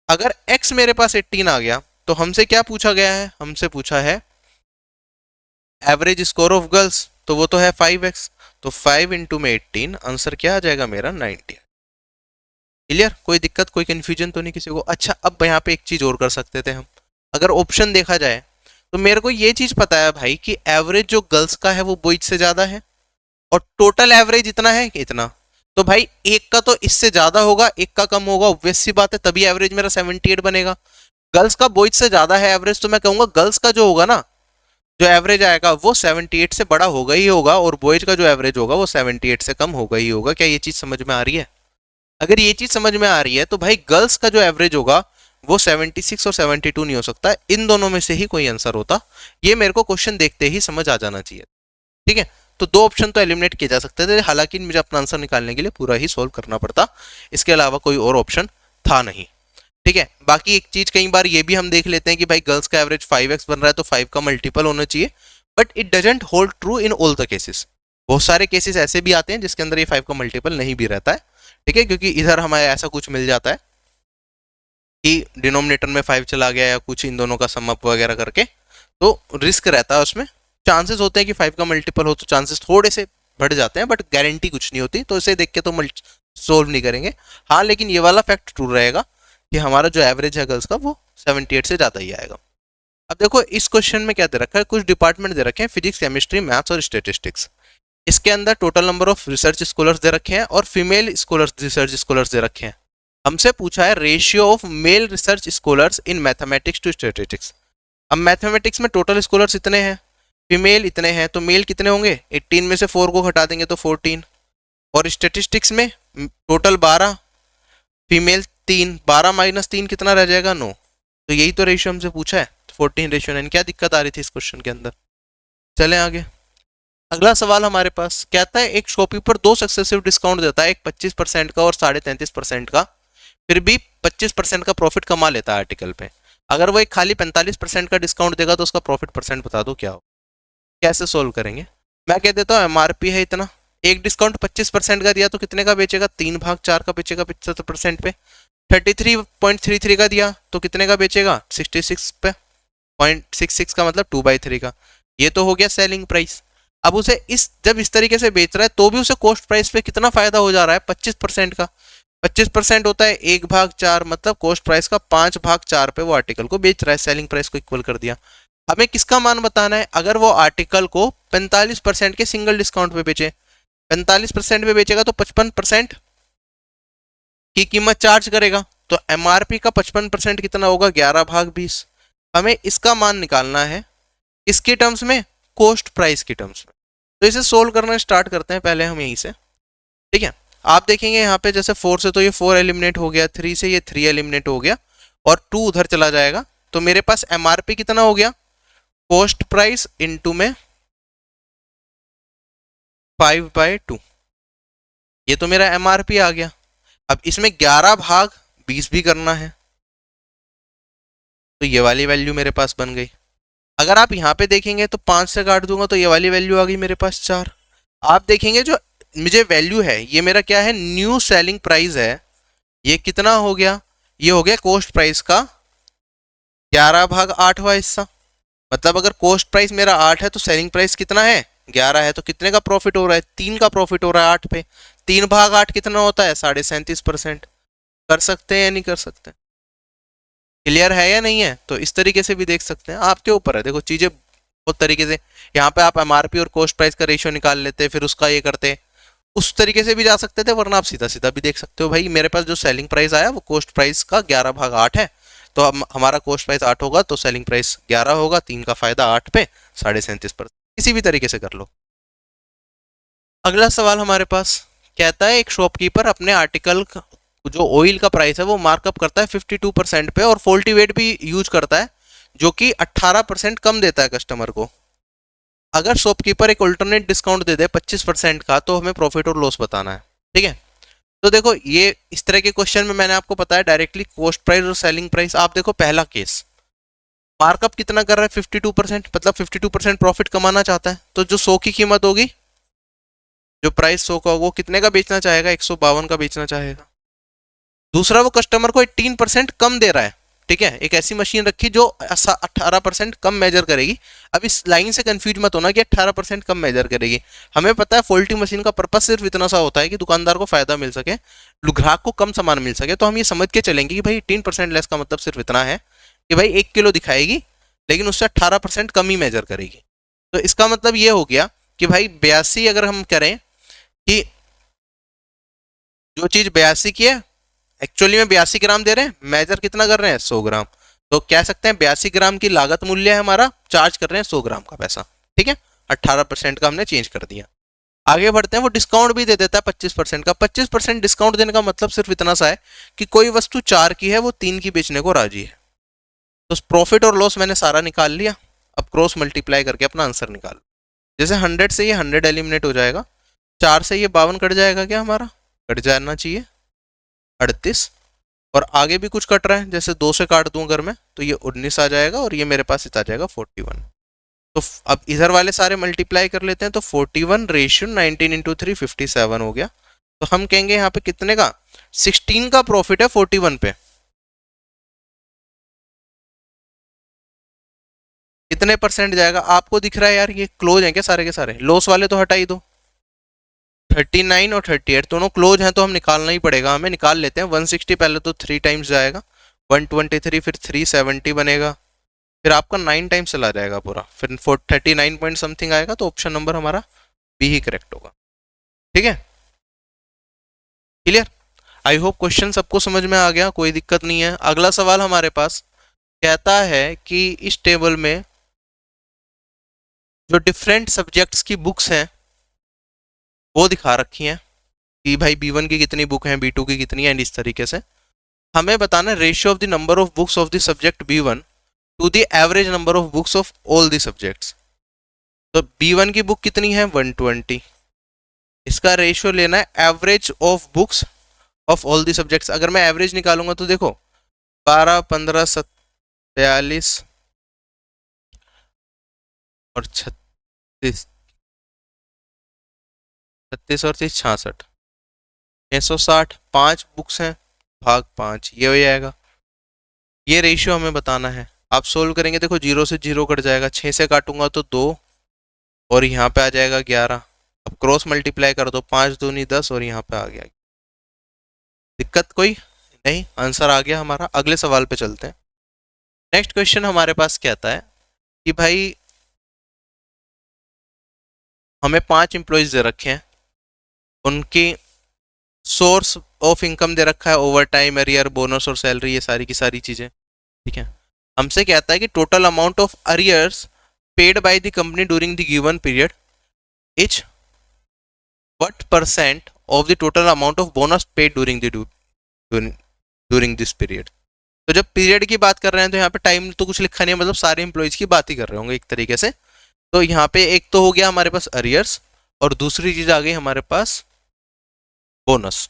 अगर x मेरे पास 18 आ गया तो हमसे क्या पूछा गया है, हमसे पूछा है एवरेज स्कोर ऑफ गर्ल्स, तो वो तो है 5x, तो 5 इंटू में 18, आंसर क्या आ जाएगा मेरा 90। क्लियर, कोई दिक्कत कोई कंफ्यूजन तो नहीं किसी को? अच्छा, अब यहाँ पे एक चीज और कर सकते थे हम, अगर ऑप्शन देखा जाए तो मेरे को ये चीज पता है भाई कि एवरेज जो गर्ल्स का है वो बॉयज से ज्यादा है और टोटल एवरेज इतना है कि इतना, तो भाई एक का तो इससे ज्यादा होगा, एक का कम होगा, ऑब्वियस सी बात है, तभी एवरेज मेरा 78 बनेगा। गर्ल्स का बॉयज से ज्यादा है एवरेज, तो मैं कहूंगा गर्ल्स का जो होगा ना, जो एवरेज आएगा वो 78 से बड़ा होगा ही होगा, और बॉयज का जो एवरेज होगा वो 78 से कम होगा ही होगा। क्या ये चीज समझ में आ रही है? अगर ये चीज समझ में आ रही है तो भाई गर्ल्स का जो एवरेज होगा वो 76 और 72 नहीं हो सकता, इन दोनों में से ही कोई आंसर होता। ये मेरे को क्वेश्चन देखते ही समझ आ जाना चाहिए। ठीक है, तो दो ऑप्शन तो एलिमिनेट किए जा सकते थे, हालांकि मुझे अपना आंसर निकालने के लिए पूरा ही सोल्व करना पड़ता, इसके अलावा कोई और ऑप्शन था नहीं। ठीक है, बाकी एक चीज कई बार ये भी हम देख लेते हैं कि भाई गर्ल्स का एवरेज 5x बन रहा है तो 5 का मल्टीपल होना चाहिए, but it doesn't hold true in all the cases. बहुत सारे केसेस ऐसे भी आते हैं जिसके अंदर ये 5 का मल्टीपल नहीं भी रहता है। ठीक है, क्योंकि इधर हमें ऐसा कुछ मिल जाता है कि डिनोमिनेटर में 5 चला गया या कुछ इन दोनों का सम अप वगैरह करके, तो रिस्क रहता है उसमें। चांसेस होते हैं कि 5 का मल्टीपल हो तो चांसेस थोड़े से बढ़ जाते हैं, बट गारंटी कुछ नहीं होती, तो इसे देख के तो सोल्व नहीं करेंगे। हाँ, लेकिन ये वाला फैक्ट ट्रू रहेगा कि हमारा जो एवरेज है गर्ल्स का वो 78 से ज़्यादा ही आएगा। अब देखो इस क्वेश्चन में क्या दे रखा है, कुछ डिपार्टमेंट दे रखे हैं, फिजिक्स, केमिस्ट्री, मैथ्स और स्टेटिस्टिक्स। इसके अंदर total number of research scholars दे रखे हैं और फीमेल स्कॉलर्स, रिसर्च स्कॉलर्स दे रखे हैं। हमसे पूछा है ratio of male research scholars in mathematics to statistics. अब मैथमेटिक्स में टोटल स्कॉलर्स इतने हैं, फीमेल इतने हैं, तो मेल कितने होंगे? 18 में से 4 को हटा देंगे तो 14। और स्टैटिस्टिक्स में टोटल 12, फीमेल 3, 12 माइनस 3 कितना रह जाएगा? 9। तो यही तो रेशियो हमसे पूछा है, 14:9। क्या दिक्कत आ रही थी इस क्वेश्चन के अंदर? चलें आगे। अगला सवाल हमारे पास कहता है एक शॉपकीपर दो सक्सेसिव डिस्काउंट देता है, एक 25% का और 33.5% का, फिर भी 25% का प्रॉफिट कमा लेता है आर्टिकल पे। अगर वो एक खाली 45% का डिस्काउंट देगा तो उसका प्रॉफिट परसेंट बता दो क्या हो। कैसे सोल्व करेंगे? मैं कह देता हूँ एमआरपी है इतना, एक डिस्काउंट 25% का दिया तो कितने का बेचेगा? 3/4 का बेचेगा 75% पे। 33.33 का दिया तो कितने का बेचेगा? 66 पे, 0.66 का मतलब 2/3 का। ये तो हो गया सेलिंग प्राइस। अब उसे जब इस तरीके से बेच रहा है तो भी उसे कॉस्ट प्राइस पे कितना फायदा हो जा रहा है? 25% का। 25% होता है 1/4, मतलब कॉस्ट प्राइस का 5/4 पे वो आर्टिकल को बेच रहा है, सेलिंग प्राइस को इक्वल कर दिया। हमें किसका मान बताना है? अगर वो आर्टिकल को 45% के सिंगल डिस्काउंट पे बेचे, 45% पे बेचेगा तो 55% की कीमत चार्ज करेगा, तो एमआरपी का 55% कितना होगा? 11/20। हमें इसका मान निकालना है किसके टर्म्स में? कॉस्ट प्राइस की टर्म्स में। तो इसे सोल्व करना स्टार्ट करते हैं पहले हम यहीं से। ठीक है, आप देखेंगे यहाँ पे जैसे 4 से तो ये 4 एलिमिनेट हो गया, 3 से ये 3 एलिमिनेट हो गया और 2 उधर चला जाएगा, तो मेरे पास एमआरपी कितना हो गया? कॉस्ट प्राइस इनटू में 5/2, ये तो मेरा एमआरपी आ गया। अब इसमें 11/20 भी करना है, तो ये वाली वैल्यू मेरे पास बन गई। अगर आप यहाँ पे देखेंगे तो 5 से काट दूंगा तो ये वाली वैल्यू आ गई मेरे पास 4। आप देखेंगे जो मुझे वैल्यू है ये मेरा क्या है? न्यू सेलिंग प्राइस है। ये कितना हो गया? ये हो गया कॉस्ट प्राइस का 11/8वां हिस्सा। मतलब अगर कॉस्ट प्राइस मेरा 8 है तो सेलिंग प्राइस कितना है? 11 है, तो कितने का प्रॉफिट हो रहा है? 3 का प्रॉफिट हो रहा है 8 पे। 3/8 कितना होता है? 37.5%। कर सकते हैं या नहीं कर सकते? क्लियर है या नहीं है? तो इस तरीके से भी देख सकते हैं, आपके ऊपर है। देखो चीजें बहुत तरीके से, यहाँ पे आप एमआरपी और कॉस्ट प्राइस का रेशियो निकाल लेते, फिर उसका ये करते, उस तरीके से भी जा सकते थे, वरना आप सीधा सीधा भी देख सकते हो। भाई मेरे पास जो सेलिंग प्राइस आया वो कॉस्ट प्राइस का 11/8 है, तो हम हमारा कॉस्ट प्राइस 8 होगा तो सेलिंग प्राइस 11 होगा, 3 का फायदा 8 पे 37.5%। किसी भी तरीके से कर लो। अगला सवाल हमारे पास कहता है एक शॉपकीपर अपने आर्टिकल जो ऑयल का प्राइस है वो मार्कअप करता है 52% पे और फॉल्टी वेट भी यूज करता है जो कि 18% कम देता है कस्टमर को। अगर शॉपकीपर एक अल्टरनेट डिस्काउंट दे दे 25% का तो हमें प्रॉफिट और लॉस बताना है। ठीक है, तो देखो ये इस तरह के क्वेश्चन में मैंने आपको बताया डायरेक्टली कॉस्ट प्राइस और सेलिंग प्राइस। आप देखो पहला केस मार्कअप कितना कर रहा है? 52%, मतलब 52% प्रॉफिट कमाना चाहता है, तो जो 100 की कीमत होगी, जो प्राइस 100 का वो कितने का बेचना चाहेगा? 152 का बेचना चाहेगा। दूसरा, वो कस्टमर को 18% कम दे रहा है। ठीक है, एक ऐसी मशीन रखी जो 18% कम मेजर करेगी। अब इस लाइन से कंफ्यूज मत होना कि 18% कम मेजर करेगी। हमें पता है फॉल्टी मशीन का पर्पस सिर्फ इतना सा होता है कि दुकानदार को फायदा मिल सके, ग्राहक को कम सामान मिल सके। तो हम ये समझ के चलेंगे कि भाई 18% लेस का मतलब सिर्फ इतना है कि भाई 1 किलो दिखाएगी लेकिन उससे 18% कम ही मेजर करेगी। तो इसका मतलब ये हो गया कि भाई 82 अगर हम करें कि जो चीज 82 की है एक्चुअली में 82 ग्राम दे रहे हैं, मेजर कितना कर रहे हैं 100 ग्राम, तो कह सकते हैं 82 ग्राम की लागत मूल्य है हमारा, चार्ज कर रहे हैं 100 ग्राम का पैसा। ठीक है, 18% का हमने चेंज कर दिया। आगे बढ़ते हैं, वो डिस्काउंट भी दे देता है 25% का। 25% डिस्काउंट देने का मतलब सिर्फ इतना सा है कि कोई वस्तु 4 की है वो 3 की बेचने को राजी है। तो प्रॉफिट और लॉस मैंने सारा निकाल लिया। अब क्रॉस मल्टीप्लाई करके अपना आंसर निकालो। जैसे 100 से ये 100 एलिमिनेट हो जाएगा, 4 से ये 52 कट जाएगा, क्या हमारा कट जाना चाहिए 38, और आगे भी कुछ कट रहा है, जैसे 2 से काट दूं अगर मैं तो ये 19 आ जाएगा, और ये मेरे पास आ जाएगा 41। तो अब इधर वाले सारे मल्टीप्लाई कर लेते हैं, तो 41 रेशियो 19 इंटू 3 57 हो गया। तो हम कहेंगे यहाँ पे कितने का 16 का प्रॉफिट है 41 पे। कितने परसेंट जाएगा आपको दिख रहा है यार, ये क्लोज है क्या सारे के सारे, लॉस वाले तो हटा ही दो। 39 और 38 दोनों क्लोज हैं, तो हम निकालना ही पड़ेगा, हमें निकाल लेते हैं। 160 पहले तो 3 टाइम्स जाएगा, 123 फिर 370 बनेगा, फिर आपका 9 टाइम्स चला जाएगा पूरा, फिर 39 पॉइंट समथिंग आएगा। तो ऑप्शन नंबर हमारा बी ही करेक्ट होगा। ठीक है, क्लियर। आई होप क्वेश्चन सबको समझ में आ गया, कोई दिक्कत नहीं है। अगला सवाल हमारे पास कहता है कि इस टेबल में जो डिफरेंट सब्जेक्ट्स की बुक्स हैं वो दिखा रखी हैं कि भाई B1 की कितनी बुक हैं, B2 की कितनी है, एंड इस तरीके से हमें बताना ratio of the number of books of the subject B1 to the average number of books of all the subjects. तो B1 की बुक कितनी है 120, इसका रेशियो लेना है average of books of all the subjects. अगर मैं एवरेज निकालूंगा तो देखो 12, 15, 42 और 36, 36 और 30 66, 660, 5 बुक्स हैं भाग 5, ये हो जाएगा। ये रेशियो हमें बताना है। आप सोल्व करेंगे, देखो 0 से 0 कट जाएगा, 6 से काटूंगा तो 2, और यहाँ पे आ जाएगा 11। अब क्रॉस मल्टीप्लाई कर दो, 5 दूनी 10, और यहाँ पे आ गया। दिक्कत कोई नहीं, आंसर आ गया हमारा। अगले सवाल पे चलते हैं। नेक्स्ट क्वेश्चन हमारे पास कहता है कि भाई हमें 5 एम्प्लॉयज दे रखे हैं, उनकी सोर्स ऑफ इनकम दे रखा है, ओवर टाइम, एरियर, बोनस और सैलरी, ये सारी की सारी चीजें। ठीक है, हमसे कहता है कि total amount of arrears paid by the company during the given period is what percent of the total amount of bonus paid during this period. तो जब पीरियड की बात कर रहे हैं तो यहाँ पे टाइम तो कुछ लिखा नहीं है, मतलब सारे एम्प्लॉयज की बात ही कर रहे होंगे एक तरीके से। तो यहाँ पे एक तो हो गया हमारे पास अरियर्स, और दूसरी चीज आ गई हमारे पास बोनस।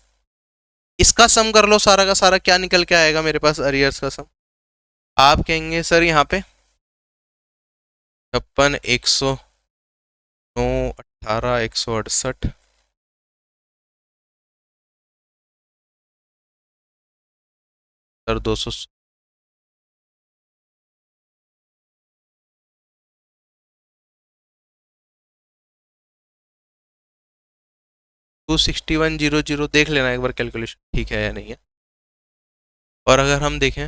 इसका सम कर लो सारा का सारा, क्या निकल के आएगा मेरे पास अरियर्स का सम। आप कहेंगे सर यहाँ पे 56, 109, 18, 168, सर 200, 26100, देख लेना एक बार कैलकुलेशन ठीक है या नहीं है। और अगर हम देखें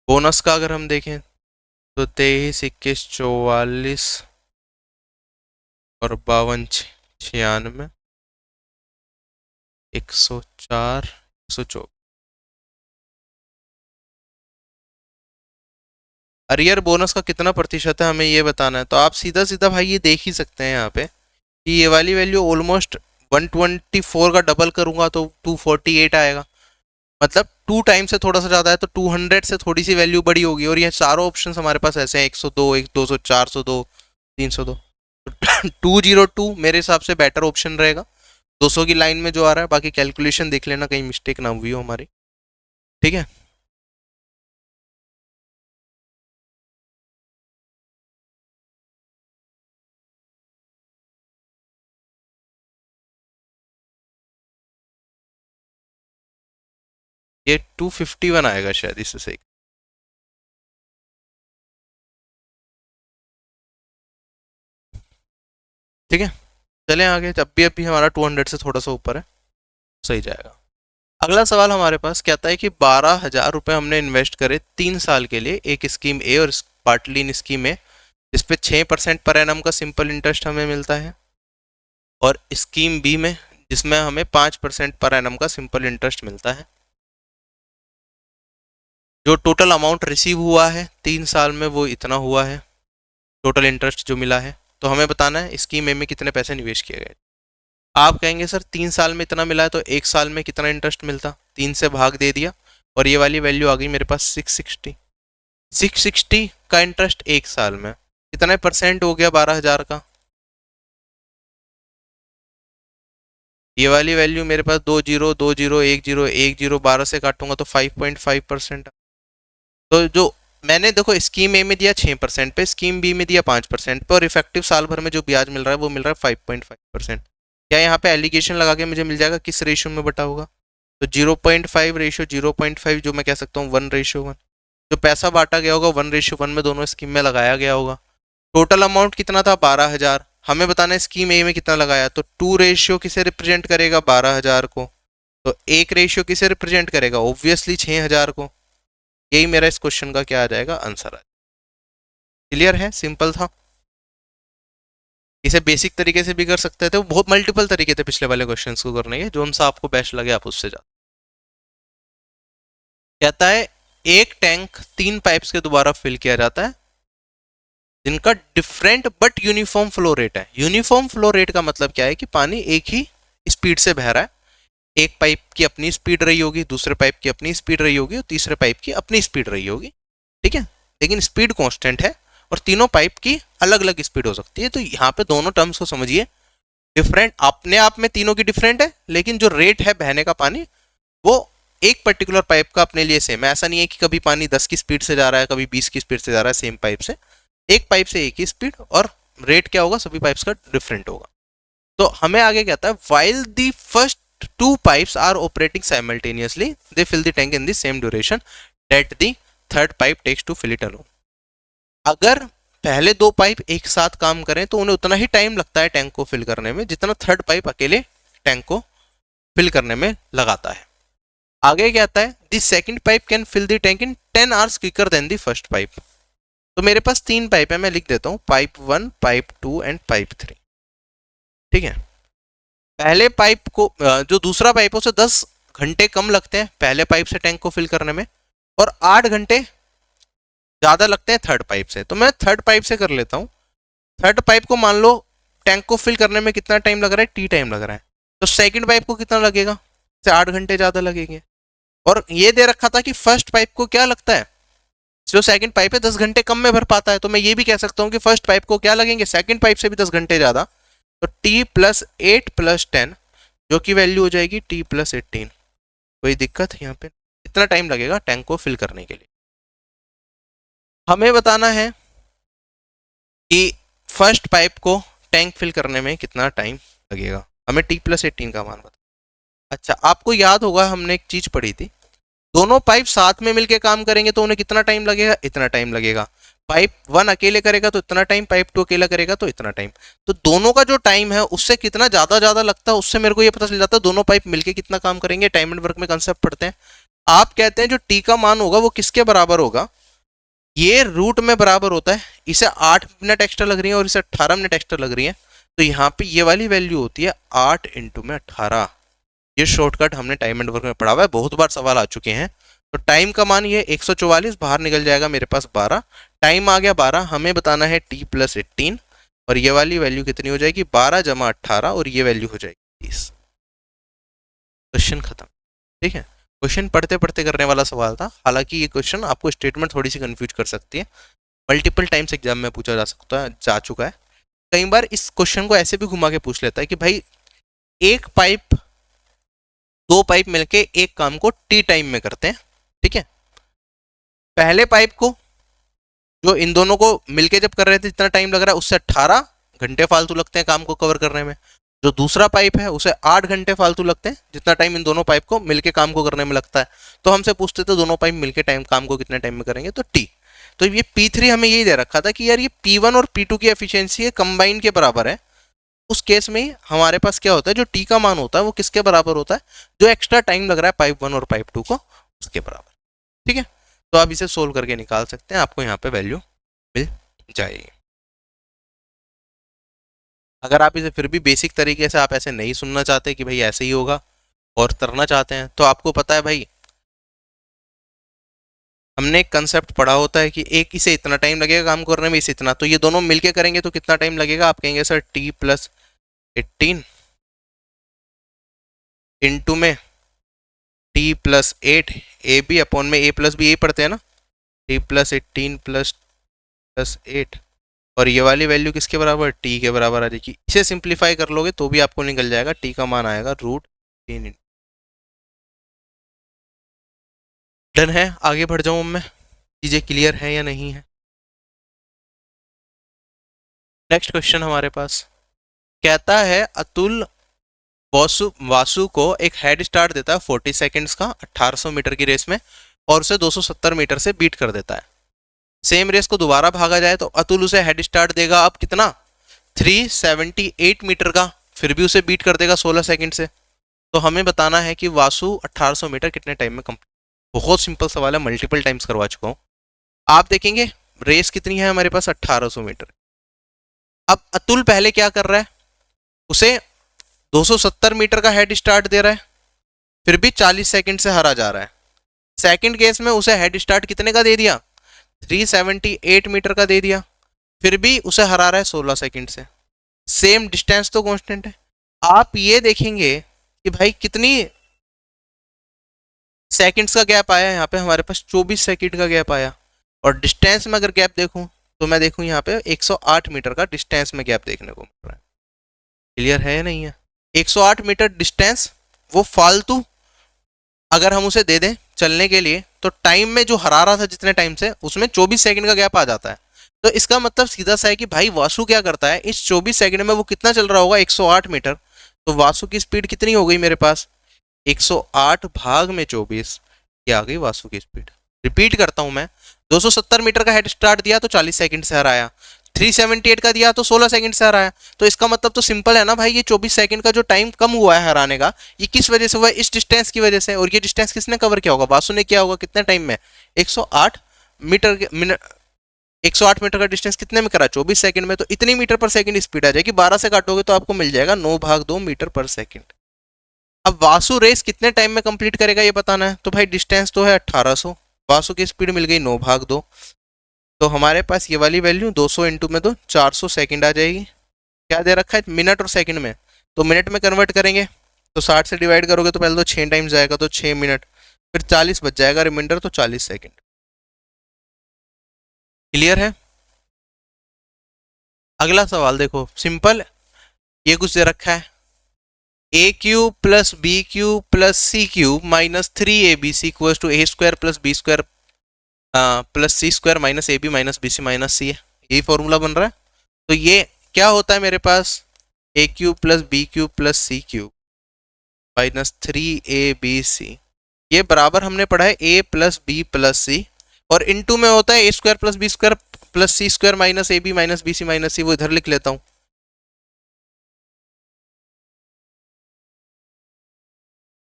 बोनस का, अगर हम देखें तो 23, 21, 44 और 52, 96, 104, 124। अरियर बोनस का कितना प्रतिशत है हमें ये बताना है। तो आप सीधा सीधा भाई ये देख ही सकते हैं यहाँ पे कि ये वाली वैल्यू ऑलमोस्ट 124 का डबल करूंगा तो 248 आएगा, मतलब 2 टाइम से थोड़ा सा ज़्यादा है, तो 200 से थोड़ी सी वैल्यू बड़ी होगी। और ये चारों ऑप्शन हमारे पास ऐसे हैं, 102, 200, 402, 302। 202 मेरे हिसाब से बेटर ऑप्शन रहेगा, 200 की लाइन में जो आ रहा है। बाकी कैलकुलेशन देख लेना कहीं मिस्टेक ना हुई हो हमारी। ठीक है, ये 251 आएगा शायद इससे सही। ठीक है, चलें आगे। जब भी अभी हमारा 200 से थोड़ा सा ऊपर है, सही जाएगा। अगला सवाल हमारे पास कहता है कि 12,000 रुपये हमने इन्वेस्ट करे 3 साल के लिए एक स्कीम ए और पार्टली इन स्कीम ए, इस पे 6% पर एनम का सिंपल इंटरेस्ट हमें मिलता है। और स्कीम बी में जिसमें हमें 5% पर एनम का सिंपल इंटरेस्ट मिलता है। जो टोटल अमाउंट रिसीव हुआ है 3 साल में वो इतना हुआ है, टोटल इंटरेस्ट जो मिला है। तो हमें बताना है स्कीम ए में कितने पैसे निवेश किए गए। आप कहेंगे सर 3 साल में इतना मिला है तो 1 साल में कितना इंटरेस्ट मिलता, 3 से भाग दे दिया और ये वाली वैल्यू आ गई मेरे पास 660। 660 का इंटरेस्ट 1 साल में कितना परसेंट हो गया 12,000 का। ये वाली वैल्यू मेरे पास 20 12 से काटूंगा तो 5.5%। तो जो मैंने देखो स्कीम ए में दिया 6% पे, स्कीम बी में दिया 5% पे, और इफेक्टिव साल भर में जो ब्याज मिल रहा है वो मिल रहा है 5.5%। क्या यहाँ पे एलिगेशन लगा के मुझे मिल जाएगा किस रेशियो में बटा होगा? तो 0.5 रेशियो 0.5, जो मैं कह सकता हूँ 1:1। जो पैसा बांटा गया होगा 1:1 में दोनों स्कीम में लगाया गया होगा। टोटल अमाउंट कितना था 12,000। हमें बताना है स्कीम ए में कितना लगाया, तो 2 रेशियो किसे रिप्रेजेंट करेगा 12,000 को, तो 1 रेशियो किसे रिप्रेजेंट करेगा ऑब्वियसली 6,000 को। यही मेरा इस क्वेश्चन का क्या आ जाएगा आंसर। क्लियर है, सिंपल था। इसे बेसिक तरीके से भी कर सकते थे, बहुत मल्टीपल तरीके थे पिछले वाले क्वेश्चंस को करने के, जो सा आपको बेस्ट लगे आप उससे जा। कहता है एक टैंक 3 पाइप्स के द्वारा फिल किया जाता है जिनका different but uniform flow rate है। यूनिफॉर्म फ्लो रेट का मतलब क्या है कि पानी एक ही स्पीड से बह रहा है। एक पाइप की अपनी स्पीड रही होगी, दूसरे पाइप की अपनी स्पीड रही होगी और तीसरे पाइप की अपनी स्पीड रही होगी, ठीक है, लेकिन स्पीड कांस्टेंट है और तीनों पाइप की अलग अलग स्पीड हो सकती है। तो यहाँ पे दोनों टर्म्स को समझिए, डिफरेंट अपने आप में तीनों की डिफरेंट है, लेकिन जो रेट है बहने का पानी वो एक पर्टिकुलर पाइप का अपने लिए सेम है। ऐसा नहीं है कि कभी पानी 10 की स्पीड से जा रहा है, कभी 20 की स्पीड से जा रहा है, सेम पाइप से, एक पाइप से एक ही स्पीड, और रेट क्या होगा सभी पाइप्स का डिफरेंट होगा। तो हमें आगे कहता है while the first 2 pipes are operating simultaneously they fill the tank in the same duration that the third pipe takes to fill it alone। अगर पहले 2 पाइप एक साथ काम करें तो उन्हें उतना ही टाइम लगता है टैंक को फिल करने में जितना थर्ड पाइप अकेले टैंक को फिल करने में लगाता है। आगे क्या आता है, the second pipe can fill the tank in 10 hours quicker than the first pipe. तो मेरे पास 3 पाइप है, मैं लिख देता हूं पाइप 1, पाइप 2 एंड पाइप 3, ठीक है। पहले पाइप को जो दूसरा पाइप है उसे 10 घंटे कम लगते हैं पहले पाइप से टैंक को फिल करने में, और 8 घंटे ज्यादा लगते हैं थर्ड पाइप से। तो मैं थर्ड पाइप से कर लेता हूं। थर्ड पाइप को मान लो टैंक को फिल करने में कितना टाइम लग रहा है, टी टाइम लग रहा है, तो सेकंड पाइप को कितना लगेगा, से 8 घंटे ज्यादा लगेंगे। और ये दे रखा था कि फर्स्ट पाइप को क्या लगता है, जो सेकंड पाइप है 10 घंटे कम में भर पाता है, तो मैं ये भी कह सकता हूँ कि फर्स्ट पाइप को क्या लगेंगे सेकंड पाइप से भी 10 घंटे ज्यादा, तो t + 8 + 10 जो कि वैल्यू हो जाएगी t + 18। कोई दिक्कत यहाँ पे, इतना टाइम लगेगा टैंक को फिल करने के लिए। हमें बताना है कि फर्स्ट पाइप को टैंक फिल करने में कितना टाइम लगेगा, हमें t + 18 का मान बता। अच्छा, आपको याद होगा हमने एक चीज पढ़ी थी, दोनों पाइप साथ में मिलके काम करेंगे तो उन्हें कितना टाइम लगेगा, इतना टाइम लगेगा। पाइप 1 अकेले करेगा तो इतना टाइम, पाइप 2 अकेला करेगा तो इतना टाइम। तो दोनों का जो टाइम है उससे कितना ज्यादा लगता है, उससे मेरे को ये पता चल जाता है दोनों पाइप मिलके कितना काम करेंगे। टाइम एंड वर्क में कंसेप्ट पढ़ते हैं। आप कहते हैं जो टी का मान होगा वो किसके बराबर होगा, ये रूट में बराबर होता है। इसे 8 मिनट एक्स्ट्रा लग रही है और इसे 18 मिनट एक्स्ट्रा लग रही है, तो यहाँ पे ये वाली वैल्यू होती है 8 × में 18। ये शॉर्टकट हमने टाइम एंड वर्क में पढ़ा हुआ है, बहुत बार सवाल आ चुके हैं। तो टाइम का मान ये 144, बाहर निकल जाएगा मेरे पास 12, टाइम आ गया 12। हमें बताना है t + 18, और ये वाली वैल्यू कितनी हो जाएगी 12 + 18, और ये वैल्यू हो जाएगी 30। क्वेश्चन खत्म, ठीक है। क्वेश्चन पढ़ते पढ़ते करने वाला सवाल था, हालांकि ये क्वेश्चन आपको स्टेटमेंट थोड़ी सी कंफ्यूज कर सकती है, मल्टीपल टाइम्स एग्जाम में पूछा जा चुका है। कई बार इस क्वेश्चन को ऐसे भी घुमा के पूछ लेता है कि भाई एक पाइप 2 पाइप मिलके एक काम को टी टाइम में करते हैं, ठीक है। पहले पाइप को जो इन दोनों को मिलके जब कर रहे थे जितना टाइम लग रहा है उससे 18 घंटे फालतू लगते हैं काम को कवर करने में। जो दूसरा पाइप है उसे 8 घंटे फालतू लगते हैं, जितना टाइम इन दोनों पाइप को मिलके काम को करने में लगता है। तो हमसे पूछते थे दोनों पाइप मिलके काम को कितने टाइम में करेंगे, तो टी। तो ये P3 हमें यही दे रखा था कि यार ये P1 और P2 की एफिशिएंसी है कंबाइन के बराबर है। उस केस में हमारे पास क्या होता है, जो टी का मान होता है वो किसके बराबर होता है, जो एक्स्ट्रा टाइम लग रहा है पाइप 1 और पाइप 2 को, उसके बराबर, ठीक है। तो आप इसे सोल्व करके निकाल सकते हैं, आपको यहाँ पे वैल्यू मिल जाएगी। अगर आप इसे फिर भी बेसिक तरीके से आप ऐसे नहीं सुनना चाहते कि भाई ऐसे ही होगा और करना चाहते हैं, तो आपको पता है भाई, हमने एक कंसेप्ट पढ़ा होता है कि एक इसे इतना टाइम लगेगा काम करने में, इसे इतना, तो ये दोनों मिलके करेंगे तो कितना टाइम लगेगा? आप कहेंगे सर T+18 इंटू में T+8, ए बी अपॉन में A प्लस बी, यही पढ़ते हैं ना, T+18 प्लस 8, और ये वाली वैल्यू किसके बराबर? T के बराबर आ जाएगी। इसे सिंप्लीफाई कर लोगे तो भी आपको निकल जाएगा, T का मान आएगा √3। डन है, आगे बढ़ जाऊं मैं, चीजें क्लियर है या नहीं है? नेक्स्ट क्वेश्चन हमारे पास कहता है अतुल वासु वासु को एक हेड स्टार्ट देता है 40 सेकंड्स का 1800 मीटर की रेस में, और उसे 270 मीटर से बीट कर देता है। सेम रेस को दोबारा भागा जाए तो अतुल उसे हेड स्टार्ट देगा अब कितना? 378 मीटर का, फिर भी उसे बीट कर देगा 16 सेकंड से। तो हमें बताना है कि वासु 1800 मीटर कितने टाइम में कंप्लीट। बहुत सिंपल सवाल है, मल्टीपल टाइम्स करवा चुका हूँ। आप देखेंगे रेस कितनी है हमारे पास? 1800 मीटर। अब अतुल पहले क्या कर रहा है? उसे 270 मीटर का हेड स्टार्ट दे रहा है, फिर भी 40 सेकंड से हारा जा रहा है। सेकंड केस में उसे हेड स्टार्ट कितने का दे दिया? 378 मीटर का दे दिया, फिर भी उसे हरा रहा है 16 सेकंड से। सेम डिस्टेंस तो कांस्टेंट है। आप ये देखेंगे कि भाई कितनी सेकंड्स का गैप आया, यहाँ पे हमारे पास 24 सेकंड का गैप आया। और डिस्टेंस में अगर गैप देखूं तो मैं देखूं यहाँ पे 108 मीटर का डिस्टेंस में गैप देखने को मिल रहा है। क्लियर है या नहीं है? 108 मीटर डिस्टेंस वो फालतू अगर हम उसे दे दें चलने के लिए, तो टाइम में जो हरा रहा था जितने टाइम से, उसमें 24 सेकंड का गैप आ जाता है। तो इसका मतलब सीधा सा है कि भाई वासु क्या करता है, इस 24 सेकंड में वो कितना चल रहा होगा? 108 मीटर। तो वासु की स्पीड कितनी हो गई मेरे पास? 108 भाग में 24, ये आ गई वासु की स्पीड। रिपीट करता हूं मैं, 270 मीटर का हेड स्टार्ट दिया तो 40 सेकंड से हराया, 378 का दिया तो 16 सेकंड से हराया। तो इसका मतलब तो सिंपल है ना भाई, ये 24 सेकंड का जो टाइम कम हुआ है हराने का, ये किस वजह से हुआ है? इस डिस्टेंस की वजह से। और ये डिस्टेंस किसने कवर किया होगा? वासु ने किया होगा। कितने टाइम में? 108 मीटर मिनट 108 मीटर का डिस्टेंस कितने में करा? 24 सेकंड में। तो इतनी मीटर पर सेकंड स्पीड आ जाएगी, 12 से काटोगे तो आपको मिल जाएगा 9 भाग 2 मीटर पर सेकंड। अब वासु रेस कितने टाइम में कंप्लीट करेगा ये बताना है। तो भाई डिस्टेंस तो है 1800, वासु की स्पीड मिल गई 9 भाग 2, तो हमारे पास ये वाली वैल्यू 200 इंटू में 2 400 सेकंड आ जाएगी। क्या दे रखा है? मिनट और सेकंड में, तो मिनट में कन्वर्ट करेंगे तो 60 से डिवाइड करोगे तो पहले तो 6 टाइम्स जाएगा, तो 6 मिनट, फिर 40 बच जाएगा रिमाइंडर, तो 40 सेकंड। क्लियर है? अगला सवाल देखो, सिंपल, ये कुछ दे रखा है, a cube plus B cube plus C cube minus 3abc equals to a square plus b square plus c square minus a b minus b c minus c है। यही फॉर्मूला बन रहा है। तो ये क्या होता है मेरे पास? A cube plus B cube plus C cube minus 3abc, ये बराबर हमने पढ़ा है a plus B plus c, और इनटू में होता है a square plus b square plus c square minus a b minus b c minus c. वो इधर लिख लेता हूँ,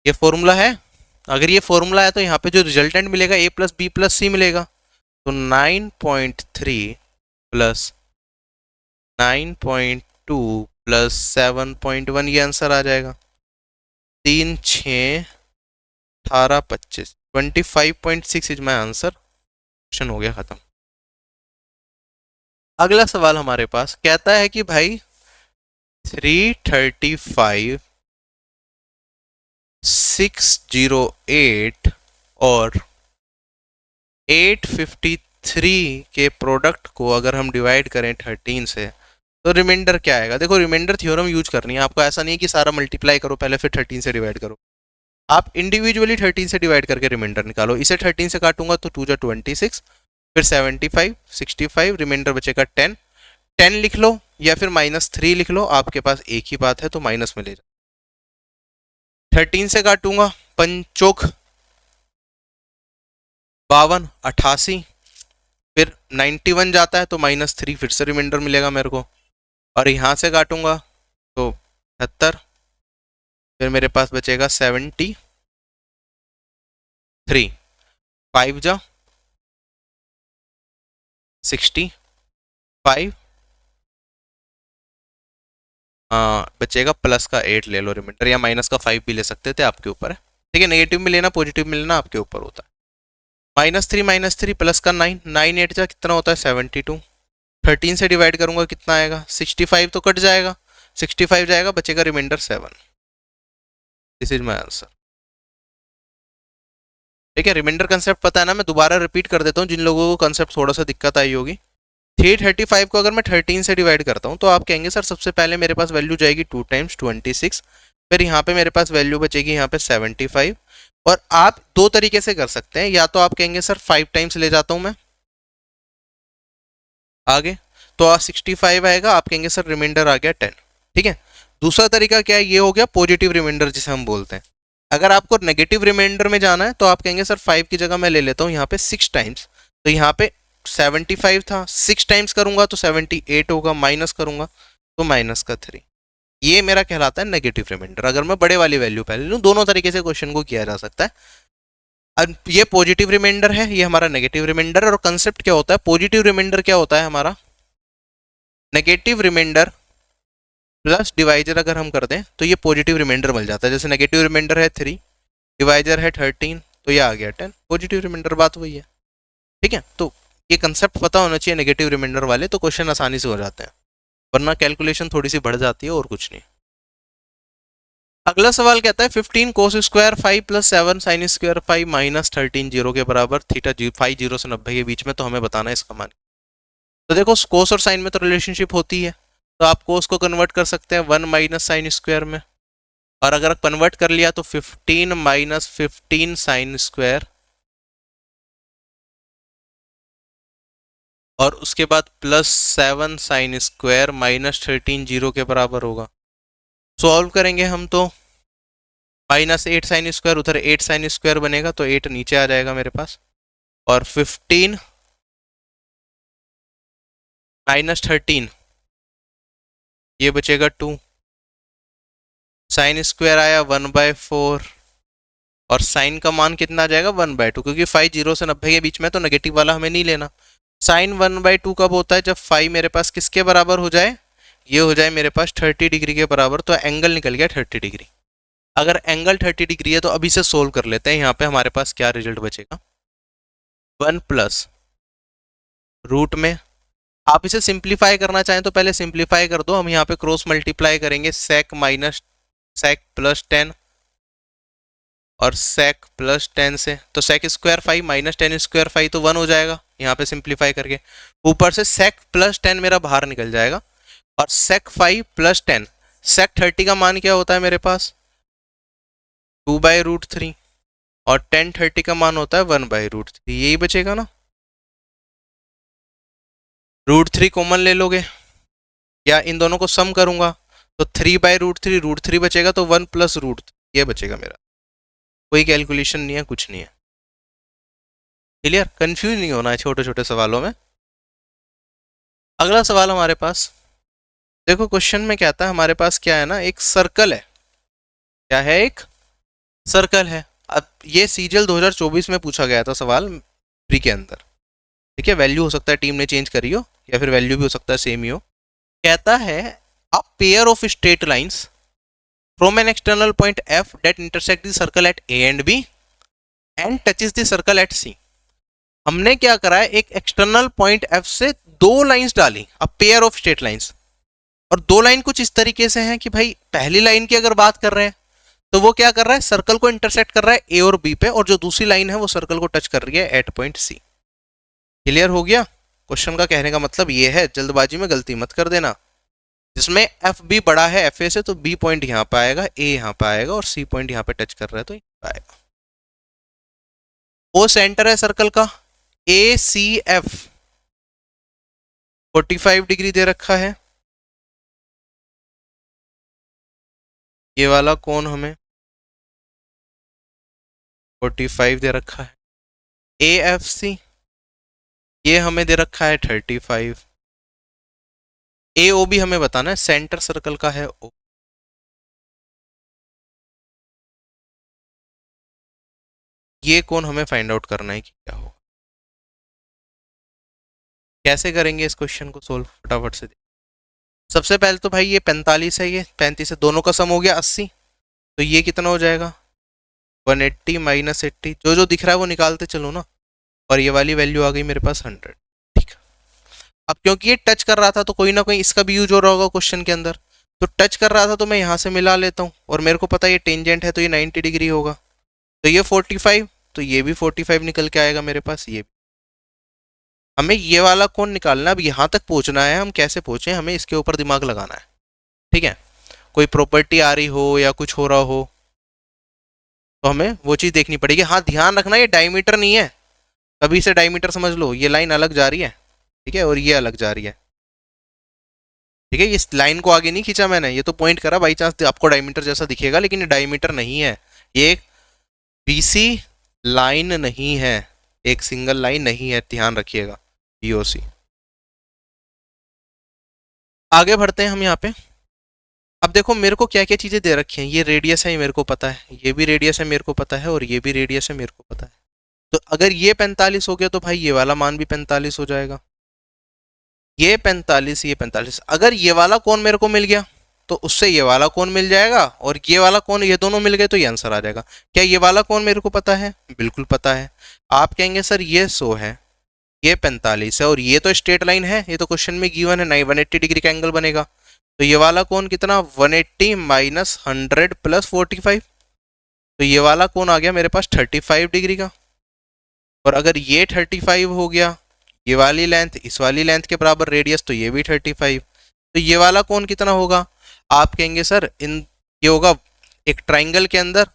ये फॉर्मूला है। अगर ये फॉर्मूला है तो यहाँ पे जो रिजल्टेंट मिलेगा ए प्लस बी प्लस सी मिलेगा। तो 9.3 प्लस 9.2 प्लस 7.1, ये आंसर आ जाएगा। 3 6 18 25 25.6 इज माई आंसर। क्वेश्चन हो गया खत्म। अगला सवाल हमारे पास कहता है कि भाई 335 608 और 853 के प्रोडक्ट को अगर हम डिवाइड करें 13 से तो रिमाइंडर क्या आएगा? देखो रिमाइंडर थ्योरम यूज करनी है आपको, ऐसा नहीं है कि सारा मल्टीप्लाई करो पहले फिर 13 से डिवाइड करो। आप इंडिविजुअली 13 से डिवाइड करके रिमाइंडर निकालो। इसे 13 से काटूंगा तो 2 जा 26, फिर 75 65, रिमाइंडर बचेगा 10। 10 लिख लो या फिर -3 लिख लो, आपके पास एक ही बात है, तो माइनस में ले जाओ। 13 से काटूंगा, पंचोक 52 88, फिर 91 जाता है तो -3, फिर से रिमाइंडर मिलेगा मेरे को। और यहाँ से काटूंगा तो 78, फिर मेरे पास बचेगा 73, 5 जा 65, बचेगा प्लस का 8 ले लो रिमाइंडर, या माइनस का 5 भी ले सकते थे, आपके ऊपर है। ठीक है, नेगेटिव में लेना पॉजिटिव में लेना आपके ऊपर होता है। -3 प्लस का 9, 9 8 जा कितना होता है 72। 13 से डिवाइड करूंगा कितना आएगा 65, तो कट जाएगा 65 जाएगा, बचेगा remainder 7। This is my answer. ठीक है, रिमाइंडर कंसेप्ट पता है ना, मैं दोबारा रिपीट कर देता हूँ जिन लोगों को कंसेप्ट थोड़ा सा दिक्कत आई होगी। 335 को अगर मैं 13 से डिवाइड करता हूँ तो आप कहेंगे सर सबसे पहले मेरे पास वैल्यू जाएगी 2 टाइम्स 26, फिर यहाँ पे मेरे पास वैल्यू बचेगी यहाँ पे 75। और आप दो तरीके से कर सकते हैं, या तो आप कहेंगे सर 5 टाइम्स ले जाता हूँ मैं आगे, तो 65 आएगा, आप कहेंगे सर रिमाइंडर आ गया 10। ठीक है, दूसरा तरीका क्या है, ये हो गया पॉजिटिव रिमाइंडर जिसे हम बोलते हैं। अगर आपको नेगेटिव रिमाइंडर में जाना है तो आप कहेंगे सर 5 की जगह मैं ले लेता हूँ यहाँ पे 6 टाइम्स, तो यहाँ पे 75 था, 6 टाइम्स करूंगा तो 78 होगा, माइनस करूंगा तो माइनस का 3। ये मेरा कहलाता है नेगेटिव रिमाइंडर। अगर मैं बड़े वाली वैल्यू पहले लूँ, दोनों तरीके से क्वेश्चन को किया जा सकता है। अब ये पॉजिटिव रिमाइंडर है, ये हमारा नेगेटिव रिमाइंडर है। और कंसेप्ट क्या होता है, पॉजिटिव रिमाइंडर क्या होता है हमारा, नेगेटिव रिमाइंडर प्लस डिवाइजर अगर हम कर दें तो ये पॉजिटिव रिमाइंडर मिल जाता है। जैसे नेगेटिव रिमाइंडर है 3, डिवाइजर है 13, तो ये आ गया 10, पॉजिटिव रिमाइंडर, बात वही है। ठीक है, तो ये कंसेप्ट पता होना चाहिए नेगेटिव रिमाइंडर वाले, तो क्वेश्चन आसानी से हो जाते हैं, वरना कैलकुलेशन थोड़ी सी बढ़ जाती है और कुछ नहीं। अगला सवाल कहता है 15 cos square 5 plus 7 sine square 5 minus 13 zero के बराबर, थीटा 5 जीरो से 90 के बीच में, तो हमें बताना है इसका मान। तो देखो कोस और साइन में तो रिलेशनशिप होती है, तो आप कोस को कन्वर्ट कर सकते हैं 1 माइनस साइन स्क्वायर में, और अगर कन्वर्ट कर लिया तो 15 माइनस 15 साइन स्क्वायर, और उसके बाद plus 7 sine square minus 13 zero के बराबर होगा। सॉल्व करेंगे हम तो -8 साइन स्क्वायर, उधर 8 साइन स्क्वायर बनेगा तो 8 नीचे आ जाएगा मेरे पास, और 15 माइनस 13 ये बचेगा 2, साइन स्क्वायर आया 1/4, और साइन का मान कितना आ जाएगा 1/2, क्योंकि 5 जीरो से 90 के बीच में, तो नेगेटिव वाला हमें नहीं लेना। साइन 1/2 कब होता है, जब 5 मेरे पास किसके बराबर हो जाए, ये हो जाए मेरे पास 30 डिग्री के बराबर, तो एंगल निकल गया 30 डिग्री। अगर एंगल 30 डिग्री है तो अभी से सोल्व कर लेते हैं। यहाँ पे हमारे पास क्या रिजल्ट बचेगा, 1 प्लस रूट में, आप इसे सिंप्लीफाई करना चाहें तो पहले सिंप्लीफाई कर दो, हम यहाँ पे क्रॉस मल्टीप्लाई करेंगे, सेक माइनस सेक प्लस 10 और सेक प्लस 10 से, तो सेक स्क्वायर 5 माइनस 10 स्क्वायर 5 तो 1 हो जाएगा यहाँ पे सिंप्लीफाई करके। ऊपर से सेक प्लस 10 मेरा बाहर निकल जाएगा, और सेक 5 प्लस 10, सेक 30 का मान क्या होता है मेरे पास 2/√3, और 10 30 का मान होता है 1/√3, यही बचेगा ना। √3 कॉमन ले लोगे, या इन दोनों को सम करूंगा तो 3/√3, √3 बचेगा, तो 1 प्लस √3 ये बचेगा मेरा। कोई कैलकुलेशन नहीं है, कुछ नहीं है। क्लियर, कंफ्यूज नहीं होना है छोटे छोटे सवालों में। अगला सवाल हमारे पास देखो, क्वेश्चन में कहता है हमारे पास क्या है ना, एक सर्कल है। क्या है, एक सर्कल है। अब ये सीजीएल 2024 में पूछा गया था सवाल प्री के अंदर। ठीक है, वैल्यू हो सकता है टीम ने चेंज करी हो, या फिर वैल्यू भी हो सकता है सेम ही हो। कहता है a pair of straight lines from an external point F that intersect the circle at A and B and touches the circle at C. हमने क्या करा है, एक एक्सटर्नल पॉइंट एफ से दो लाइंस डाली, अ पेयर ऑफ स्ट्रेट लाइंस, और दो लाइन कुछ इस तरीके से हैं कि भाई पहली लाइन की अगर बात कर रहे हैं तो वो क्या कर रहा है, सर्कल को इंटरसेक्ट कर रहा है ए और बी पे, और जो दूसरी लाइन है वो सर्कल को टच कर रही है एट पॉइंट सी। क्लियर हो गया। क्वेश्चन का कहने का मतलब ये है, जल्दबाजी में गलती मत कर देना। जिसमें एफ बी बड़ा है एफ ए से, तो बी पॉइंट यहाँ पे आएगा, ए यहाँ पे आएगा, और सी पॉइंट यहाँ पे टच कर रहा है तो यहाँ पे आएगा। ओ सेंटर है सर्कल का, ए सी एफ 45 डिग्री दे रखा है। ये वाला कोण हमें 45 दे रखा है। ए एफ सी ये हमें दे रखा है 35। ए ओ भी हमें बताना है, सेंटर सर्कल का है ओ। ये कोण हमें फाइंड आउट करना है कि क्या होगा। कैसे करेंगे इस क्वेश्चन को सोल्व, फटाफट से सबसे पहले तो भाई ये 45 है, ये 35 है, दोनों का सम हो गया 80। तो ये कितना हो जाएगा 180 माइनस 80, जो जो दिख रहा है वो निकालते चलो ना। और ये वाली वैल्यू आ गई मेरे पास 100। ठीक। अब क्योंकि ये टच कर रहा था तो कोई ना कोई इसका भी यूज हो रहा होगा क्वेश्चन के अंदर। तो टच कर रहा था तो मैं यहाँ से मिला लेता हूँ, और मेरे को पता है ये टेंजेंट है तो ये 90 डिग्री होगा। तो ये 45, तो ये भी 45 निकल के आएगा मेरे पास। ये हमें ये वाला कौन निकालना है, अब यहाँ तक पहुँचना है, हम कैसे पहुँचे हमें इसके ऊपर दिमाग लगाना है। ठीक है, कोई प्रॉपर्टी आ रही हो या कुछ हो रहा हो तो हमें वो चीज़ देखनी पड़ेगी। हाँ ध्यान रखना ये डायमीटर नहीं है, कभी से डायमीटर समझ लो, ये लाइन अलग जा रही है। ठीक है, और ये अलग जा रही है। ठीक है, इस लाइन को आगे नहीं खींचा मैंने, ये तो पॉइंट करा, बाई चांस आपको डायमीटर जैसा दिखेगा, लेकिन ये डायमीटर नहीं है, ये एक बीसी लाइन नहीं है, एक सिंगल लाइन नहीं है, ध्यान रखिएगा, बीओसी। आगे बढ़ते हैं हम यहाँ पे। अब देखो मेरे को क्या क्या चीजें दे रखी हैं, ये रेडियस है, ये मेरे को पता है, ये भी रेडियस है मेरे को पता है, और ये भी रेडियस है मेरे को पता है। तो अगर ये 45 हो गया तो भाई ये वाला मान भी 45 हो जाएगा, ये 45, ये 45। अगर ये वाला कोण मेरे को मिल गया तो उससे ये वाला कोण मिल जाएगा, और ये वाला कोण, ये दोनों मिल गए तो ये आंसर आ जाएगा। क्या ये वाला कोण मेरे को पता है? बिल्कुल पता है। आप कहेंगे सर ये 100 है, ये 45 है, और ये तो स्ट्रेट लाइन है, ये तो क्वेश्चन में गिवन है, 180 डिग्री का एंगल बनेगा। तो ये वाला कोण कितना, 180 माइनस 100 प्लस 45, तो ये वाला कोण आ गया मेरे पास 35 डिग्री का। और अगर ये 35 हो गया, ये वाली लेंथ इस वाली लेंथ के बराबर रेडियस, तो ये भी 35, तो ये वाला कोण कितना होगा? आप कहेंगे सर ये होगा एक ट्राइंगल के अंदर,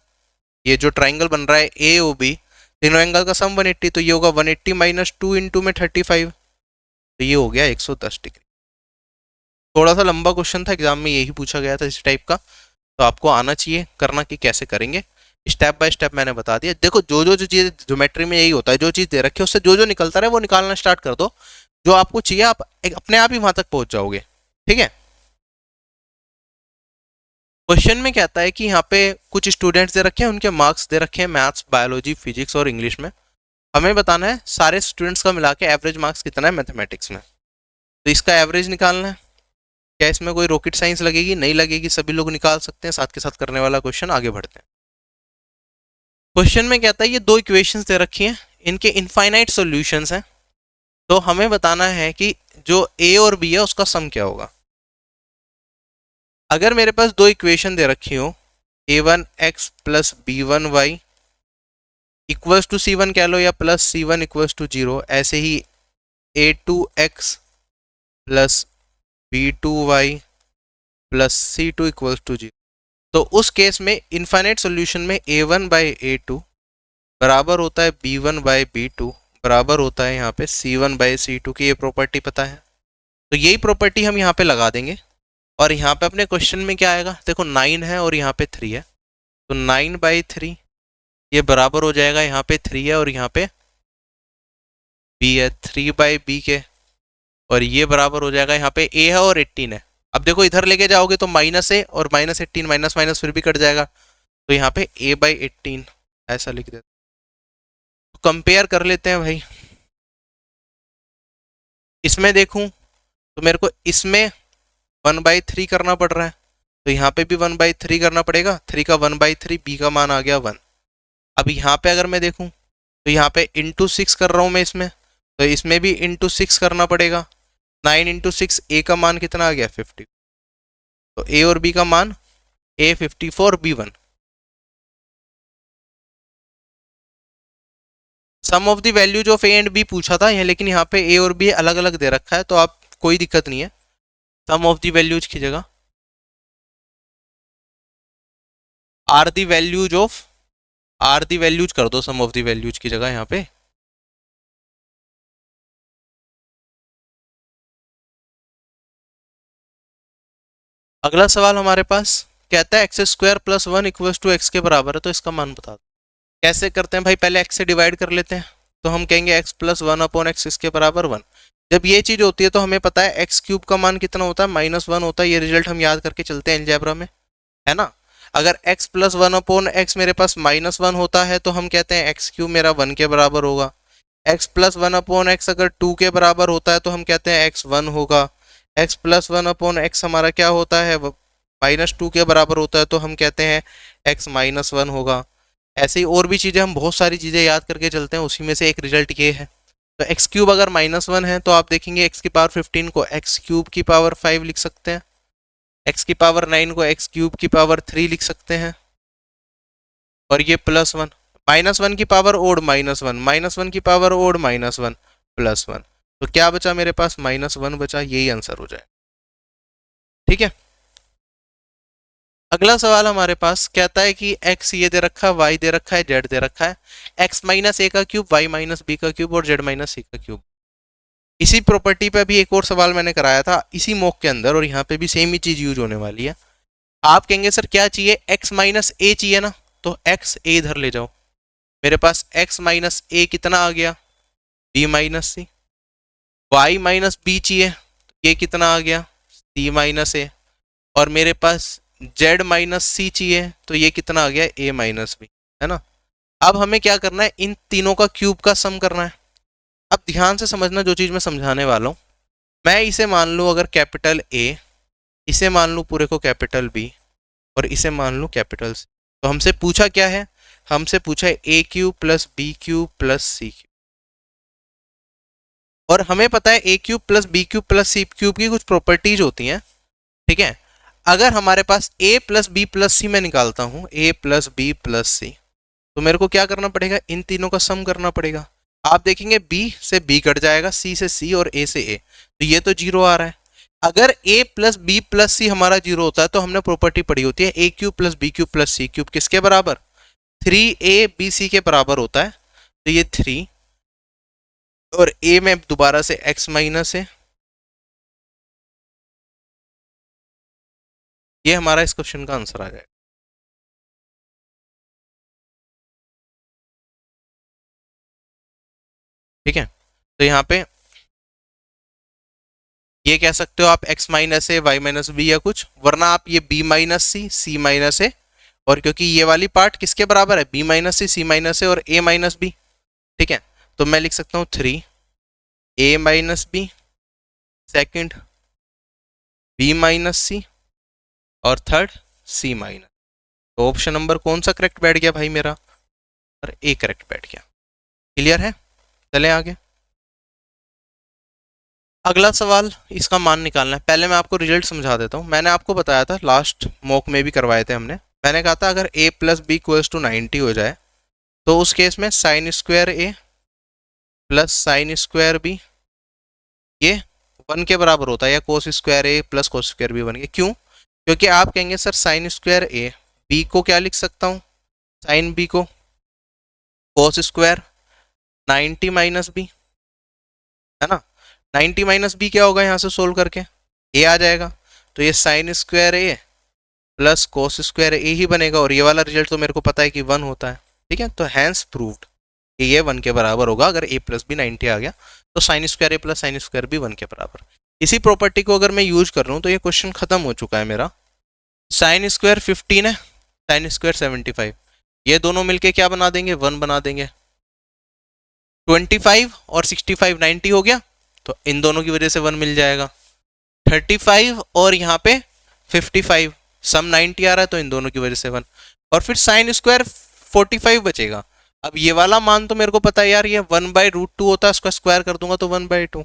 ये जो ट्राइंगल बन रहा है ए ओ बी, तीनों एंगल का सम 180, तो ये होगा 180 माइनस 2 इंटू में 35, तो ये हो गया 110 डिग्री। थोड़ा सा लंबा क्वेश्चन था, एग्जाम में यही पूछा गया था इस टाइप का, तो आपको आना चाहिए करना कि कैसे करेंगे। स्टेप बाय स्टेप मैंने बता दिया। देखो जो चीज़ ज्योमेट्री में यही होता है, जो चीज़ दे रखी है उससे जो निकलता रहे वो निकालना स्टार्ट कर दो, जो आपको चाहिए आप अपने आप ही वहां तक पहुंच जाओगे। ठीक है, क्वेश्चन में कहता है कि यहाँ पे कुछ स्टूडेंट्स दे रखे हैं, उनके मार्क्स दे रखे हैं मैथ्स, बायोलॉजी, फिजिक्स और इंग्लिश में। हमें बताना है सारे स्टूडेंट्स का मिला के एवरेज मार्क्स कितना है मैथमेटिक्स में, तो इसका एवरेज निकालना है। क्या इसमें कोई रॉकेट साइंस लगेगी? नहीं लगेगी, सभी लोग निकाल सकते हैं, साथ के साथ करने वाला क्वेश्चन। आगे बढ़ते हैं। क्वेश्चन में कहता है ये दो इक्वेशंस दे रखी हैं, इनके इनफाइनाइट सॉल्यूशंस हैं, तो हमें बताना है कि जो ए और बी है उसका सम क्या होगा। अगर मेरे पास दो इक्वेशन दे रखी हो, a1x plus b1y equals to c1 कह लो, या प्लस c1 इक्वल्स टू 0, ऐसे ही a2x plus b2y plus c2 equals to 0, तो उस केस में इनफाइनाइट सॉल्यूशन में a1 बाई a2 बराबर होता है b1 बाई b2 बराबर होता है यहाँ पे c1 बाई c2 की। ये प्रॉपर्टी पता है, तो यही प्रॉपर्टी हम यहाँ पे लगा देंगे। और यहाँ पे अपने क्वेश्चन में क्या आएगा, देखो 9 है और यहाँ पे 3 है, तो 9 बाई 3 ये बराबर हो जाएगा, यहाँ पे 3 है और यहाँ पे b है, 3 बाई b के, और ये बराबर हो जाएगा, यहाँ पे a है और 18 है। अब देखो इधर लेके जाओगे तो माइनस ए और माइनस 18, माइनस माइनस फिर भी कट जाएगा, तो यहाँ पे a बाई 18 ऐसा लिख देते। तो कंपेयर कर लेते हैं भाई, इसमें देखूं तो मेरे को इसमें 1/3 करना पड़ रहा है, तो यहाँ पे भी 1/3 करना पड़ेगा, 3 का 1/3, b का मान आ गया 1। अब यहाँ पे अगर मैं देखूं तो यहाँ पे इंटू 6 कर रहा हूँ मैं इसमें, तो इसमें भी इंटू 6 करना पड़ेगा। 9 इंटू 6, a का मान कितना आ गया 50, तो a और b का मान a 54, b 1। Sum of the values of A and B पूछा था यहाँ, लेकिन यहाँ पे ए और बी अलग अलग दे रखा है, तो आप कोई दिक्कत नहीं है, सम ऑफ द वैल्यूज की जगह are the values of, are the values कर दो सम ऑफ दी वैल्यूज की जगह यहाँ पे। अगला सवाल हमारे पास कहता है x square plus 1 equals to x के बराबर है, तो इसका मान बता दो। कैसे करते हैं भाई, पहले एक्स से डिवाइड कर लेते हैं, तो हम कहेंगे एक्स प्लस 1 अपॉन एक्स इसके बराबर 1। जब ये चीज होती है तो हमें पता है एक्स क्यूब का मान कितना होता है, -1 होता है, ये रिजल्ट हम याद करके चलते हैं अलजेब्रा में, है ना। अगर x प्लस 1 अपॉन एक्स मेरे पास -1 होता है, तो हम कहते हैं एक्स क्यूब मेरा 1 के बराबर होगा। x प्लस 1 अपॉन एक्स अगर 2 के बराबर होता है तो हम कहते हैं x 1 होगा। x प्लस 1/x हमारा क्या होता है, -2 के बराबर होता है, तो हम कहते हैं x -1 होगा। ऐसे ही और भी चीज़ें, हम बहुत सारी चीज़ें याद करके चलते हैं, उसी में से एक रिजल्ट ये है। तो एक्स क्यूब अगर -1 है तो आप देखेंगे एक्स की पावर 15 को एक्स क्यूब की पावर 5 लिख सकते हैं, एक्स की पावर 9 को एक्स क्यूब की पावर 3 लिख सकते हैं, और ये +1, -1 की पावर ओड -1, -1 की पावर ओड -1, +1, तो क्या बचा मेरे पास, -1 बचा, यही आंसर हो जाए। ठीक है, अगला सवाल हमारे पास कहता है कि x ये दे रखा है, y दे रखा है, z दे रखा है, x -a का क्यूब, y -b का क्यूब और z -c का क्यूब। इसी प्रॉपर्टी पे अभी एक और सवाल मैंने कराया था इसी मॉक के अंदर, और यहाँ पे भी सेम ही चीज यूज होने वाली है। आप कहेंगे सर क्या चाहिए, x -a चाहिए ना, तो x a इधर ले जाओ, मेरे पास x -a कितना आ गया, b -c, y -b चाहिए, तो ये कितना आ गया, c -a, और मेरे पास z -c चाहिए, तो ये कितना आ गया, a -b, है ना। अब हमें क्या करना है, इन तीनों का क्यूब का सम करना है। अब ध्यान से समझना जो चीज मैं समझाने वाला हूं, मैं इसे मान लूं अगर कैपिटल A, इसे मान लूं पूरे को कैपिटल B, और इसे मान लूं कैपिटल C, तो हमसे पूछा क्या है, हमसे पूछा है a cube plus B cube plus C cube, और हमें पता है a cube plus B cube plus C cube की कुछ प्रॉपर्टीज होती हैं। ठीक है, अगर हमारे पास a plus B plus C मैं निकालता हूं, a plus B plus C, तो मेरे को क्या करना पड़ेगा, इन तीनों का सम करना पड़ेगा। आप देखेंगे b से b कट जाएगा, c से c और a से a, तो ये तो 0 आ रहा है। अगर a प्लस बी प्लस सी हमारा 0 होता है तो हमने प्रॉपर्टी पढ़ी होती है a cube plus B cube plus C cube किसके बराबर, 3ab के बराबर होता है, तो ये 3, और a में दोबारा से x माइनस है, ये हमारा इस क्वेश्चन का आंसर आ जाएगा। ठीक है, तो यहाँ पे ये कह सकते हो आप x माइनस ए वाई माइनस बी या कुछ, वरना आप ये b माइनस सी सी माइनस ए, और क्योंकि ये वाली पार्ट किसके बराबर है, b माइनस सी माइनस ए और a माइनस बी। ठीक है, तो मैं लिख सकता हूँ 3a minus b, second b minus c, और थर्ड c माइनस। तो ऑप्शन नंबर कौन सा करेक्ट बैठ गया भाई मेरा, और ए करेक्ट बैठ गया। क्लियर है, चले आगे। अगला सवाल, इसका मान निकालना है। पहले मैं आपको रिजल्ट समझा देता हूँ। मैंने आपको बताया था, लास्ट मॉक में भी करवाए थे हमने, मैंने कहा था अगर a plus B equals to 90 हो जाए तो उस केस में sine square a plus sine square b ये 1 के बराबर होता है, या cos square a plus cos square b 1 के। क्यों, क्योंकि आप कहेंगे sir sine square a, b को क्या लिख सकता हूँ, साइन b को कोस स्क्वायर 90 माइनस बी, है ना। 90 माइनस बी क्या होगा, यहाँ से सोल्व करके a आ जाएगा, तो ये sign square a plus cos square a ही बनेगा, और ये वाला रिजल्ट तो मेरे को पता है कि 1 होता है। ठीक है, तो हैंस प्रूव्ड कि ये 1 के बराबर होगा। अगर a प्लस बी 90 आ गया तो sine square a plus sine square B 1 के बराबर। इसी प्रॉपर्टी को अगर मैं यूज कर रहा हूँ तो ये क्वेश्चन खत्म हो चुका है मेरा। साइन स्क्वायर 15 है, साइन स्क्वायर 75, ये दोनों मिलके क्या बना देंगे, 1 बना देंगे। 25 और 65 90 हो गया, तो इन दोनों की वजह से 1 मिल जाएगा। 35 और यहाँ पे 55, सम 90 आ रहा है तो इन दोनों की वजह से 1, और फिर साइन स्क्वायर 45 बचेगा। अब ये वाला मान तो मेरे को पता है यार, ये 1/√2 होता है, इसका स्क्वायर कर दूंगा तो 1/2,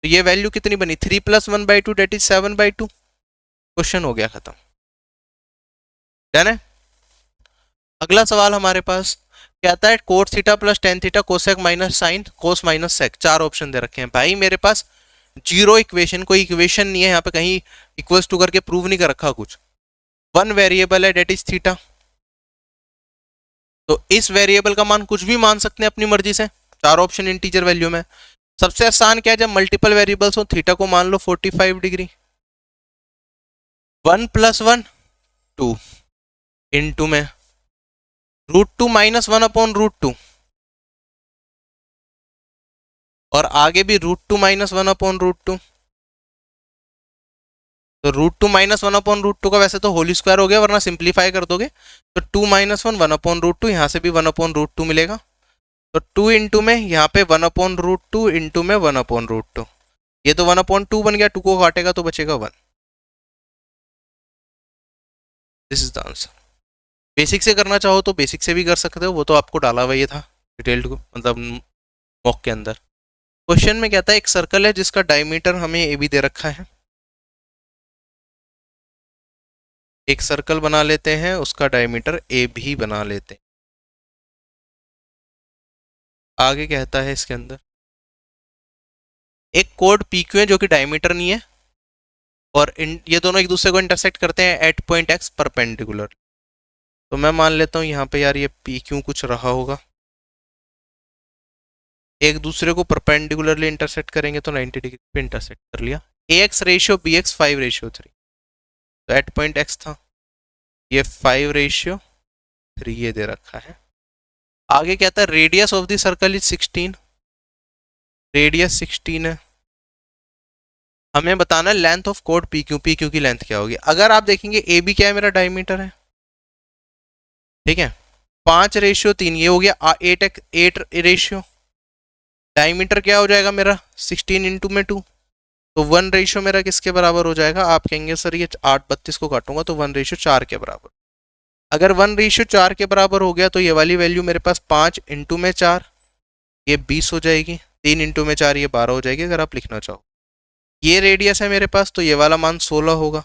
तो ये वैल्यू कितनी बनी, 3 + 1/2 डेट इज 7/2। क्वेश्चन हो गया खत्म, डन है। अगला सवाल हमारे पास कहता है cot theta plus tan theta cosec minus sin cos minus sec, 4 option दे रखे हैं। भाई मेरे पास जीरो इक्वेशन, कोई इक्वेशन नहीं है यहाँ पे, कहीं इक्वल्स टू करके प्रूव नहीं कर रखा कुछ। 1 वेरिएबल है डेट इज थीटा, तो इस वेरिएबल का मान कुछ भी मान सकते हैं अपनी मर्जी से, 4 ऑप्शन इंटीजर वैल्यू में। सबसे आसान क्या है, जब मल्टीपल वेरिएबल्स हो, थीटा को मान लो 45 डिग्री, 1 + 1 2 इंटू में √2 - 1/√2, और आगे भी √2 - 1/√2, तो √2 - 1/√2 का वैसे तो होल स्क्वायर हो गया, वरना सिंप्लीफाई कर दोगे तो 2 - 1 1/√2, यहाँ से भी 1/√2 मिलेगा, तो 2 इंटू में यहाँ पे 1/√2 इंटू में 1/√2, ये तो 1/2 बन गया, 2 को काटेगा तो बचेगा 1। This is the answer. Basic से करना चाहो तो बेसिक से भी कर सकते हो, वो तो आपको डाला हुआ ये था डिटेल्ड को, मतलब मॉक के अंदर। क्वेश्चन में कहता है एक सर्कल है जिसका डायमीटर हमें ए बी दे रखा है। एक सर्कल बना लेते हैं, उसका डायमीटर ए भी बना लेते हैं। आगे कहता है इसके अंदर एक कोड पी क्यू है जो कि डायमीटर नहीं है, और ये दोनों एक दूसरे को इंटरसेक्ट करते हैं एट पॉइंट एक्स परपेंडिकुलर। तो मैं मान लेता हूँ यहाँ पे यार ये पी क्यू कुछ रहा होगा, एक दूसरे को परपेंडिकुलरली इंटरसेक्ट करेंगे तो 90 डिग्री पे इंटरसेक्ट कर लिया। ए एक्स रेशियो बी एक्स 5:3, तो एट पॉइंट एक्स था, ये 5:3 ये दे रखा है। आगे कहता है radius of the circle is 16, radius 16 है। हमें बताना है length of code P Q, P Q की लेंथ क्या होगी। अगर आप देखेंगे ए बी क्या है, मेरा डायमीटर है, ठीक है, 5:3 ये हो गया 8 रेशियो। डायमीटर क्या हो जाएगा मेरा 16 इंटू में 2, तो 1 रेशियो मेरा किसके बराबर हो जाएगा। आप कहेंगे सर ये 8/32 को काटूंगा तो 1 रेशियो 4 के बराबर। अगर 1 रेशियो 4 के बराबर हो गया तो ये वाली वैल्यू मेरे पास 5 इंटू में 4 ये 20 हो जाएगी, 3 इंटू में 4 ये 12 हो जाएगी अगर आप लिखना चाहो। ये रेडियस है मेरे पास, तो ये वाला मान 16 होगा।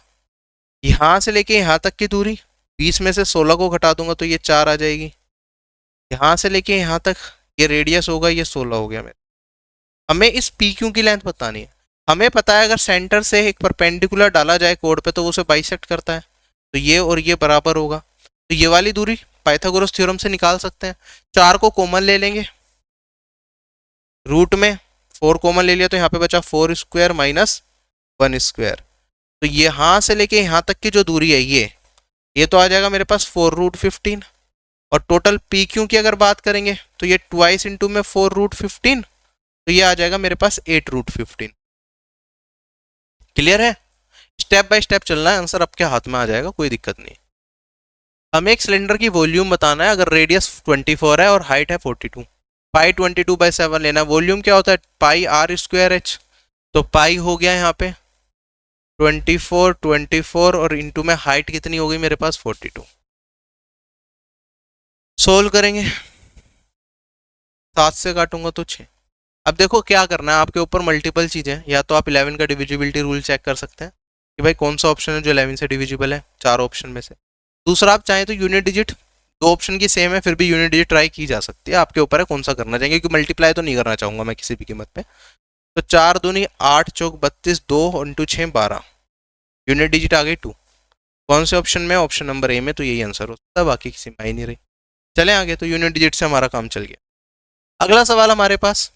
यहाँ से लेके यहाँ तक की दूरी 20 में से 16 को घटा दूंगा तो ये 4 आ जाएगी। यहाँ से लेके यहाँ तक ये रेडियस होगा, ये 16 हो गया मेरा। हमें इस पी क्यू की लेंथ बतानी है। हमें पता है अगर सेंटर से एक परपेंडिकुलर डाला जाए कोड पे तो वो उसे बाइसेक्ट करता है, तो ये और ये बराबर होगा। तो ये वाली दूरी पाइथागोरस थ्योरम से निकाल सकते हैं। 4 को कॉमन ले लेंगे, रूट में 4 कॉमन ले लिया तो यहाँ पे बचा 4 स्क्वायर माइनस 1 स्क्वायर। तो यहाँ से लेके यहाँ तक की जो दूरी है ये तो आ जाएगा मेरे पास 4√15। और टोटल पी क्यू की अगर बात करेंगे तो ये ट्वाइस इंटू में 4√15, तो ये आ जाएगा मेरे पास 8√15। क्लियर है, स्टेप बाय स्टेप चलना है, आंसर आपके हाथ में आ जाएगा, कोई दिक्कत नहीं। हमें एक सिलेंडर की वॉल्यूम बताना है। अगर रेडियस 24 है और हाइट है 42, पाई 22/7 लेना है। वॉल्यूम क्या होता है पाई आर स्क्वायर एच, तो पाई हो गया यहाँ पे 24 और इंटू में हाइट कितनी हो गई मेरे पास 42। सोल्व करेंगे, 7 से काटूंगा तो 6। अब देखो क्या करना है, आपके ऊपर मल्टीपल चीजें हैं। या तो आप 11 का डिविजिबिलिटी रूल चेक कर सकते हैं कि भाई कौन सा ऑप्शन है जो 11 से डिविजिबल है, 4 ऑप्शन में से। दूसरा आप चाहें तो यूनिट डिजिट, 2 ऑप्शन की सेम है फिर भी यूनिट डिजिट ट्राई की जा सकती है, आपके ऊपर है कौन सा करना चाहेंगे, क्योंकि मल्टीप्लाई तो नहीं करना चाहूंगा मैं किसी भी कीमत पे। तो 4 दूनी 8 चौक 32, 2 इंटू 6 12, यूनिट डिजिट आ गई 2। कौन से ऑप्शन में, ऑप्शन नंबर ए में, तो यही आंसर होता है, बाकी किसी में आई नहीं रही। चले आगे, तो यूनिट डिजिट से हमारा काम चल गया। अगला सवाल हमारे पास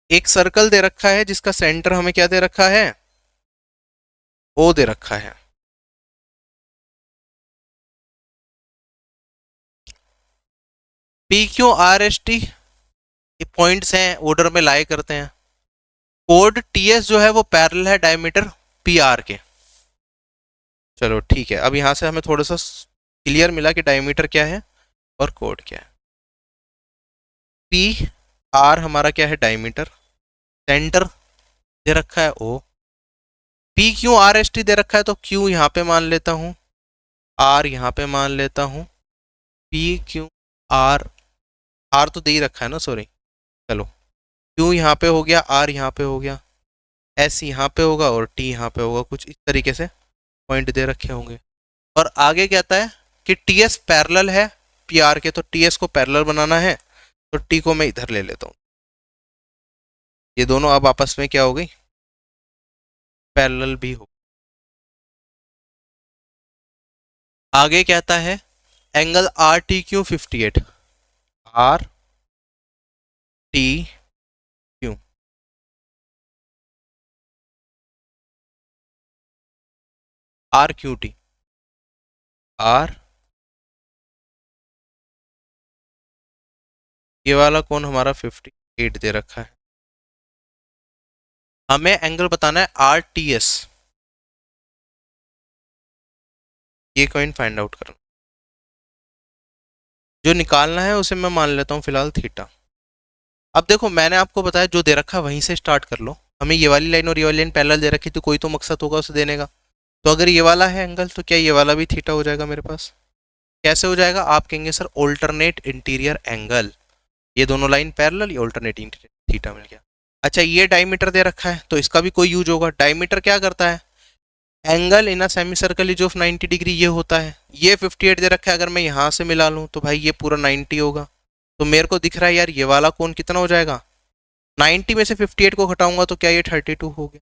एक सर्कल दे रखा है जिसका सेंटर हमें क्या दे रखा है, ओ दे रखा है। P Q R S T points हैं, ऑर्डर में लाई करते हैं। कोड टी एस जो है वो पैरेलल है डायमीटर पी आर के। चलो ठीक है, अब यहां से हमें थोड़ा सा क्लियर मिला कि डायमीटर क्या है और कोड क्या है। पी आर हमारा क्या है डायमीटर, सेंटर दे रखा है O. P Q R S T दे रखा है तो क्यू यहाँ पे मान लेता हूँ, आर यहाँ पे मान लेता हूँ। पी क्यू आर, आर तो दे ही रखा है ना, सॉरी। चलो क्यू यहाँ पे हो गया, आर यहाँ पे हो गया, एस यहाँ पे होगा और टी यहाँ पे होगा, कुछ इस तरीके से पॉइंट दे रखे होंगे। और आगे कहता है कि टी एस पैरेलल है पी आर के, तो टी एस को पैरेलल बनाना है, तो टी को मैं इधर ले लेता हूँ। ये दोनों अब आपस में क्या हो गई, पैरेलल भी हो। आगे कहता है angle R T Q 58, R T Q, R Q T, R, ये वाला कौन हमारा 58 दे रखा है। हमें एंगल बताना है आर टी एस, ये कॉइन फाइंड आउट करना। जो निकालना है उसे मैं मान लेता हूं फिलहाल थीटा। अब देखो मैंने आपको बताया जो दे रखा है वहीं से स्टार्ट कर लो, हमें ये वाली लाइन और ये वाली लाइन पैरेलल दे रखी, तो कोई तो मकसद होगा उसे देने का। तो अगर ये वाला है एंगल, तो क्या ये वाला भी थीटा हो जाएगा मेरे पास? कैसे हो जाएगा? आप कहेंगे सर ऑल्टरनेट इंटीरियर एंगल, ये दोनों लाइन पैरेलल, ये ऑल्टरनेट इंटीरियर, थीटा मिल गया। अच्छा, ये डायमीटर दे रखा है, तो इसका भी कोई यूज होगा। डायमीटर क्या करता है? Angle in a semi circle is of 90 degree, ये होता है। ये 58 दे रखा है, अगर मैं यहाँ से मिला लूँ तो भाई ये पूरा 90 होगा। तो मेरे को दिख रहा है यार ये वाला कोण कितना हो जाएगा? 90 में से 58 को घटाऊंगा तो क्या ये 32 हो गया।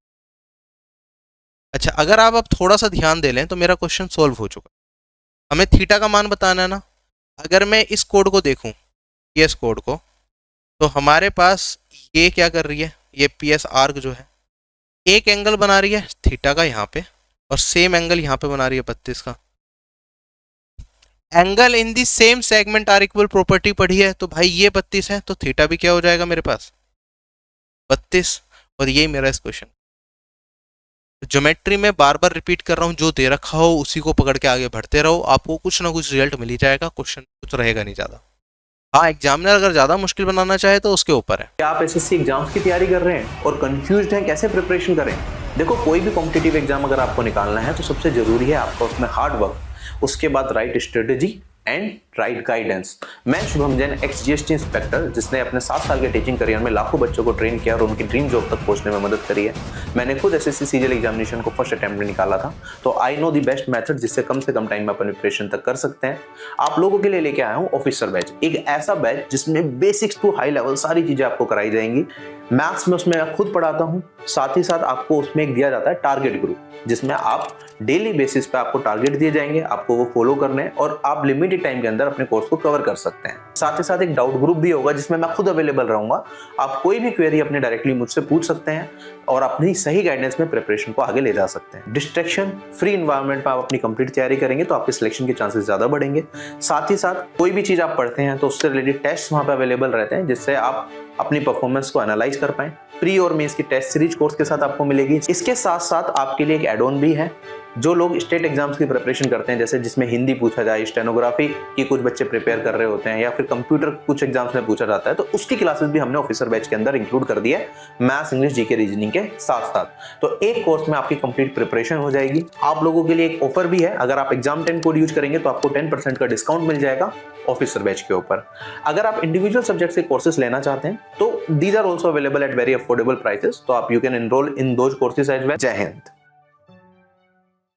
अच्छा, अगर आप अब थोड़ा सा ध्यान दे लें तो मेरा क्वेश्चन सोल्व हो चुका। हमें थीटा का मान बताना है ना। अगर मैं इस कोड को देखूं, पीएस कोड को, तो हमारे पास ये क्या कर रही है, ये पीएस आर्क जो है एक एंगल बना रही है थीटा का यहाँ पे, और सेम एंगल यहाँ पे बना रही है 32 का। Angle in the same segment are equal property पढ़ी है, तो भाई ये 32 है, तो थीटा भी क्या हो जाएगा मेरे पास? 32। और यही मेरा इस क्वेश्चन। ज्योमेट्री में बार बार रिपीट कर रहा हूँ, जो दे रखा हो उसी को पकड़ के आगे बढ़ते रहो, आपको कुछ ना कुछ रिजल्ट मिल ही जाएगा, क्वेश्चन कुछ रहेगा नहीं ज़्यादा। हाँ, एग्जामिनर अगर ज़्यादा मुश्किल बनाना चाहे तो उसके ऊपर है। क्या आप एसएससी एग्जाम्स की तैयारी कर रहे हैं और कंफ्यूज्ड हैं कैसे प्रिपरेशन करें? देखो, कोई भी कॉम्पिटिटिव एग्जाम अगर आपको निकालना है तो सबसे जरूरी है आपका उसमें हार्ड वर्क, उसके बाद right strategy and right guidance. मैं Shubham Jain, ex GST inspector, जिसने अपने 7 साल के टीचिंग करियर में लाखों बच्चों को ट्रेन किया और उनकी ड्रीम जॉब तक पहुंचने में मदद करी है। मैंने खुद एसएससी सीजीएल एग्जामिनेशन को फर्स्ट अटेम्प्ट में निकाला था, तो I know the best method जिससे कम से कम टाइम में अपन प्रिपरेशन तक कर सकते हैं। आप लोगों के लिए लेके आया हूँ ऑफिसर बैच, एक ऐसा बैच जिसमें बेसिक्स टू हाई लेवल सारी चीजें आपको कराई जाएंगी। मैथ्स में उसमें मैं खुद पढ़ाता हूँ, साथ ही साथ आपको उसमें एक दिया जाता है टारगेट ग्रुप, जिसमें आप डेली बेसिस पे आपको टारगेट दिए जाएंगे, आपको वो फॉलो करने हैं और आप लिमिटेड टाइम के अंदर अपने कोर्स को कवर कर सकते हैं। साथ ही साथ एक डाउट ग्रुप भी होगा जिसमें मैं खुद अवेलेबल रहूंगा। आप कोई भी क्वेरी अपने डायरेक्टली मुझसे पूछ सकते हैं और अपनी सही गाइडेंस में प्रिपरेशन को आगे ले जा सकते हैं। डिस्ट्रैक्शन फ्री एनवायरनमेंट में आप अपनी कंप्लीट तैयारी करेंगे तो आपके सिलेक्शन के चांसेस ज्यादा बढ़ेंगे। साथ ही साथ कोई भी चीज आप पढ़ते हैं तो उससे रिलेटेड टेस्ट वहां पे अवेलेबल रहते हैं, जिससे आप अपनी परफॉर्मेंस को एनालाइज कर पाएं। प्री और मेंस की टेस्ट सीरीज कोर्स के साथ आपको मिलेगी। इसके साथ साथ आपके लिए एक एड ऑन भी है। जो लोग स्टेट एग्जाम्स की प्रिपरेशन करते हैं, जैसे जिसमें हिंदी पूछा जाए, स्टेनोग्राफी की कुछ बच्चे प्रिपेयर कर रहे होते हैं, या फिर कंप्यूटर कुछ एग्जाम्स में पूछा जाता है, तो उसकी क्लासेस भी हमने ऑफिसर बैच के अंदर इंक्लूड कर दी है, मैथ्स, इंग्लिश, जीके, रीजनिंग के साथ साथ। तो एक कोर्स में आपकी कंप्लीट प्रिपरेशन हो जाएगी। आप लोगों के लिए एक ऑफर भी है, अगर आप एग्जाम 10 कोड यूज करेंगे तो आपको 10% का डिस्काउंट मिल जाएगा ऑफिसर बैच के ऊपर। अगर आप इंडिविजुअल सब्जेक्ट के कोर्सेज लेना चाहते हैं तो these are also available at very affordable prices, तो आप you can enrol in those courses as well. जय हिंद।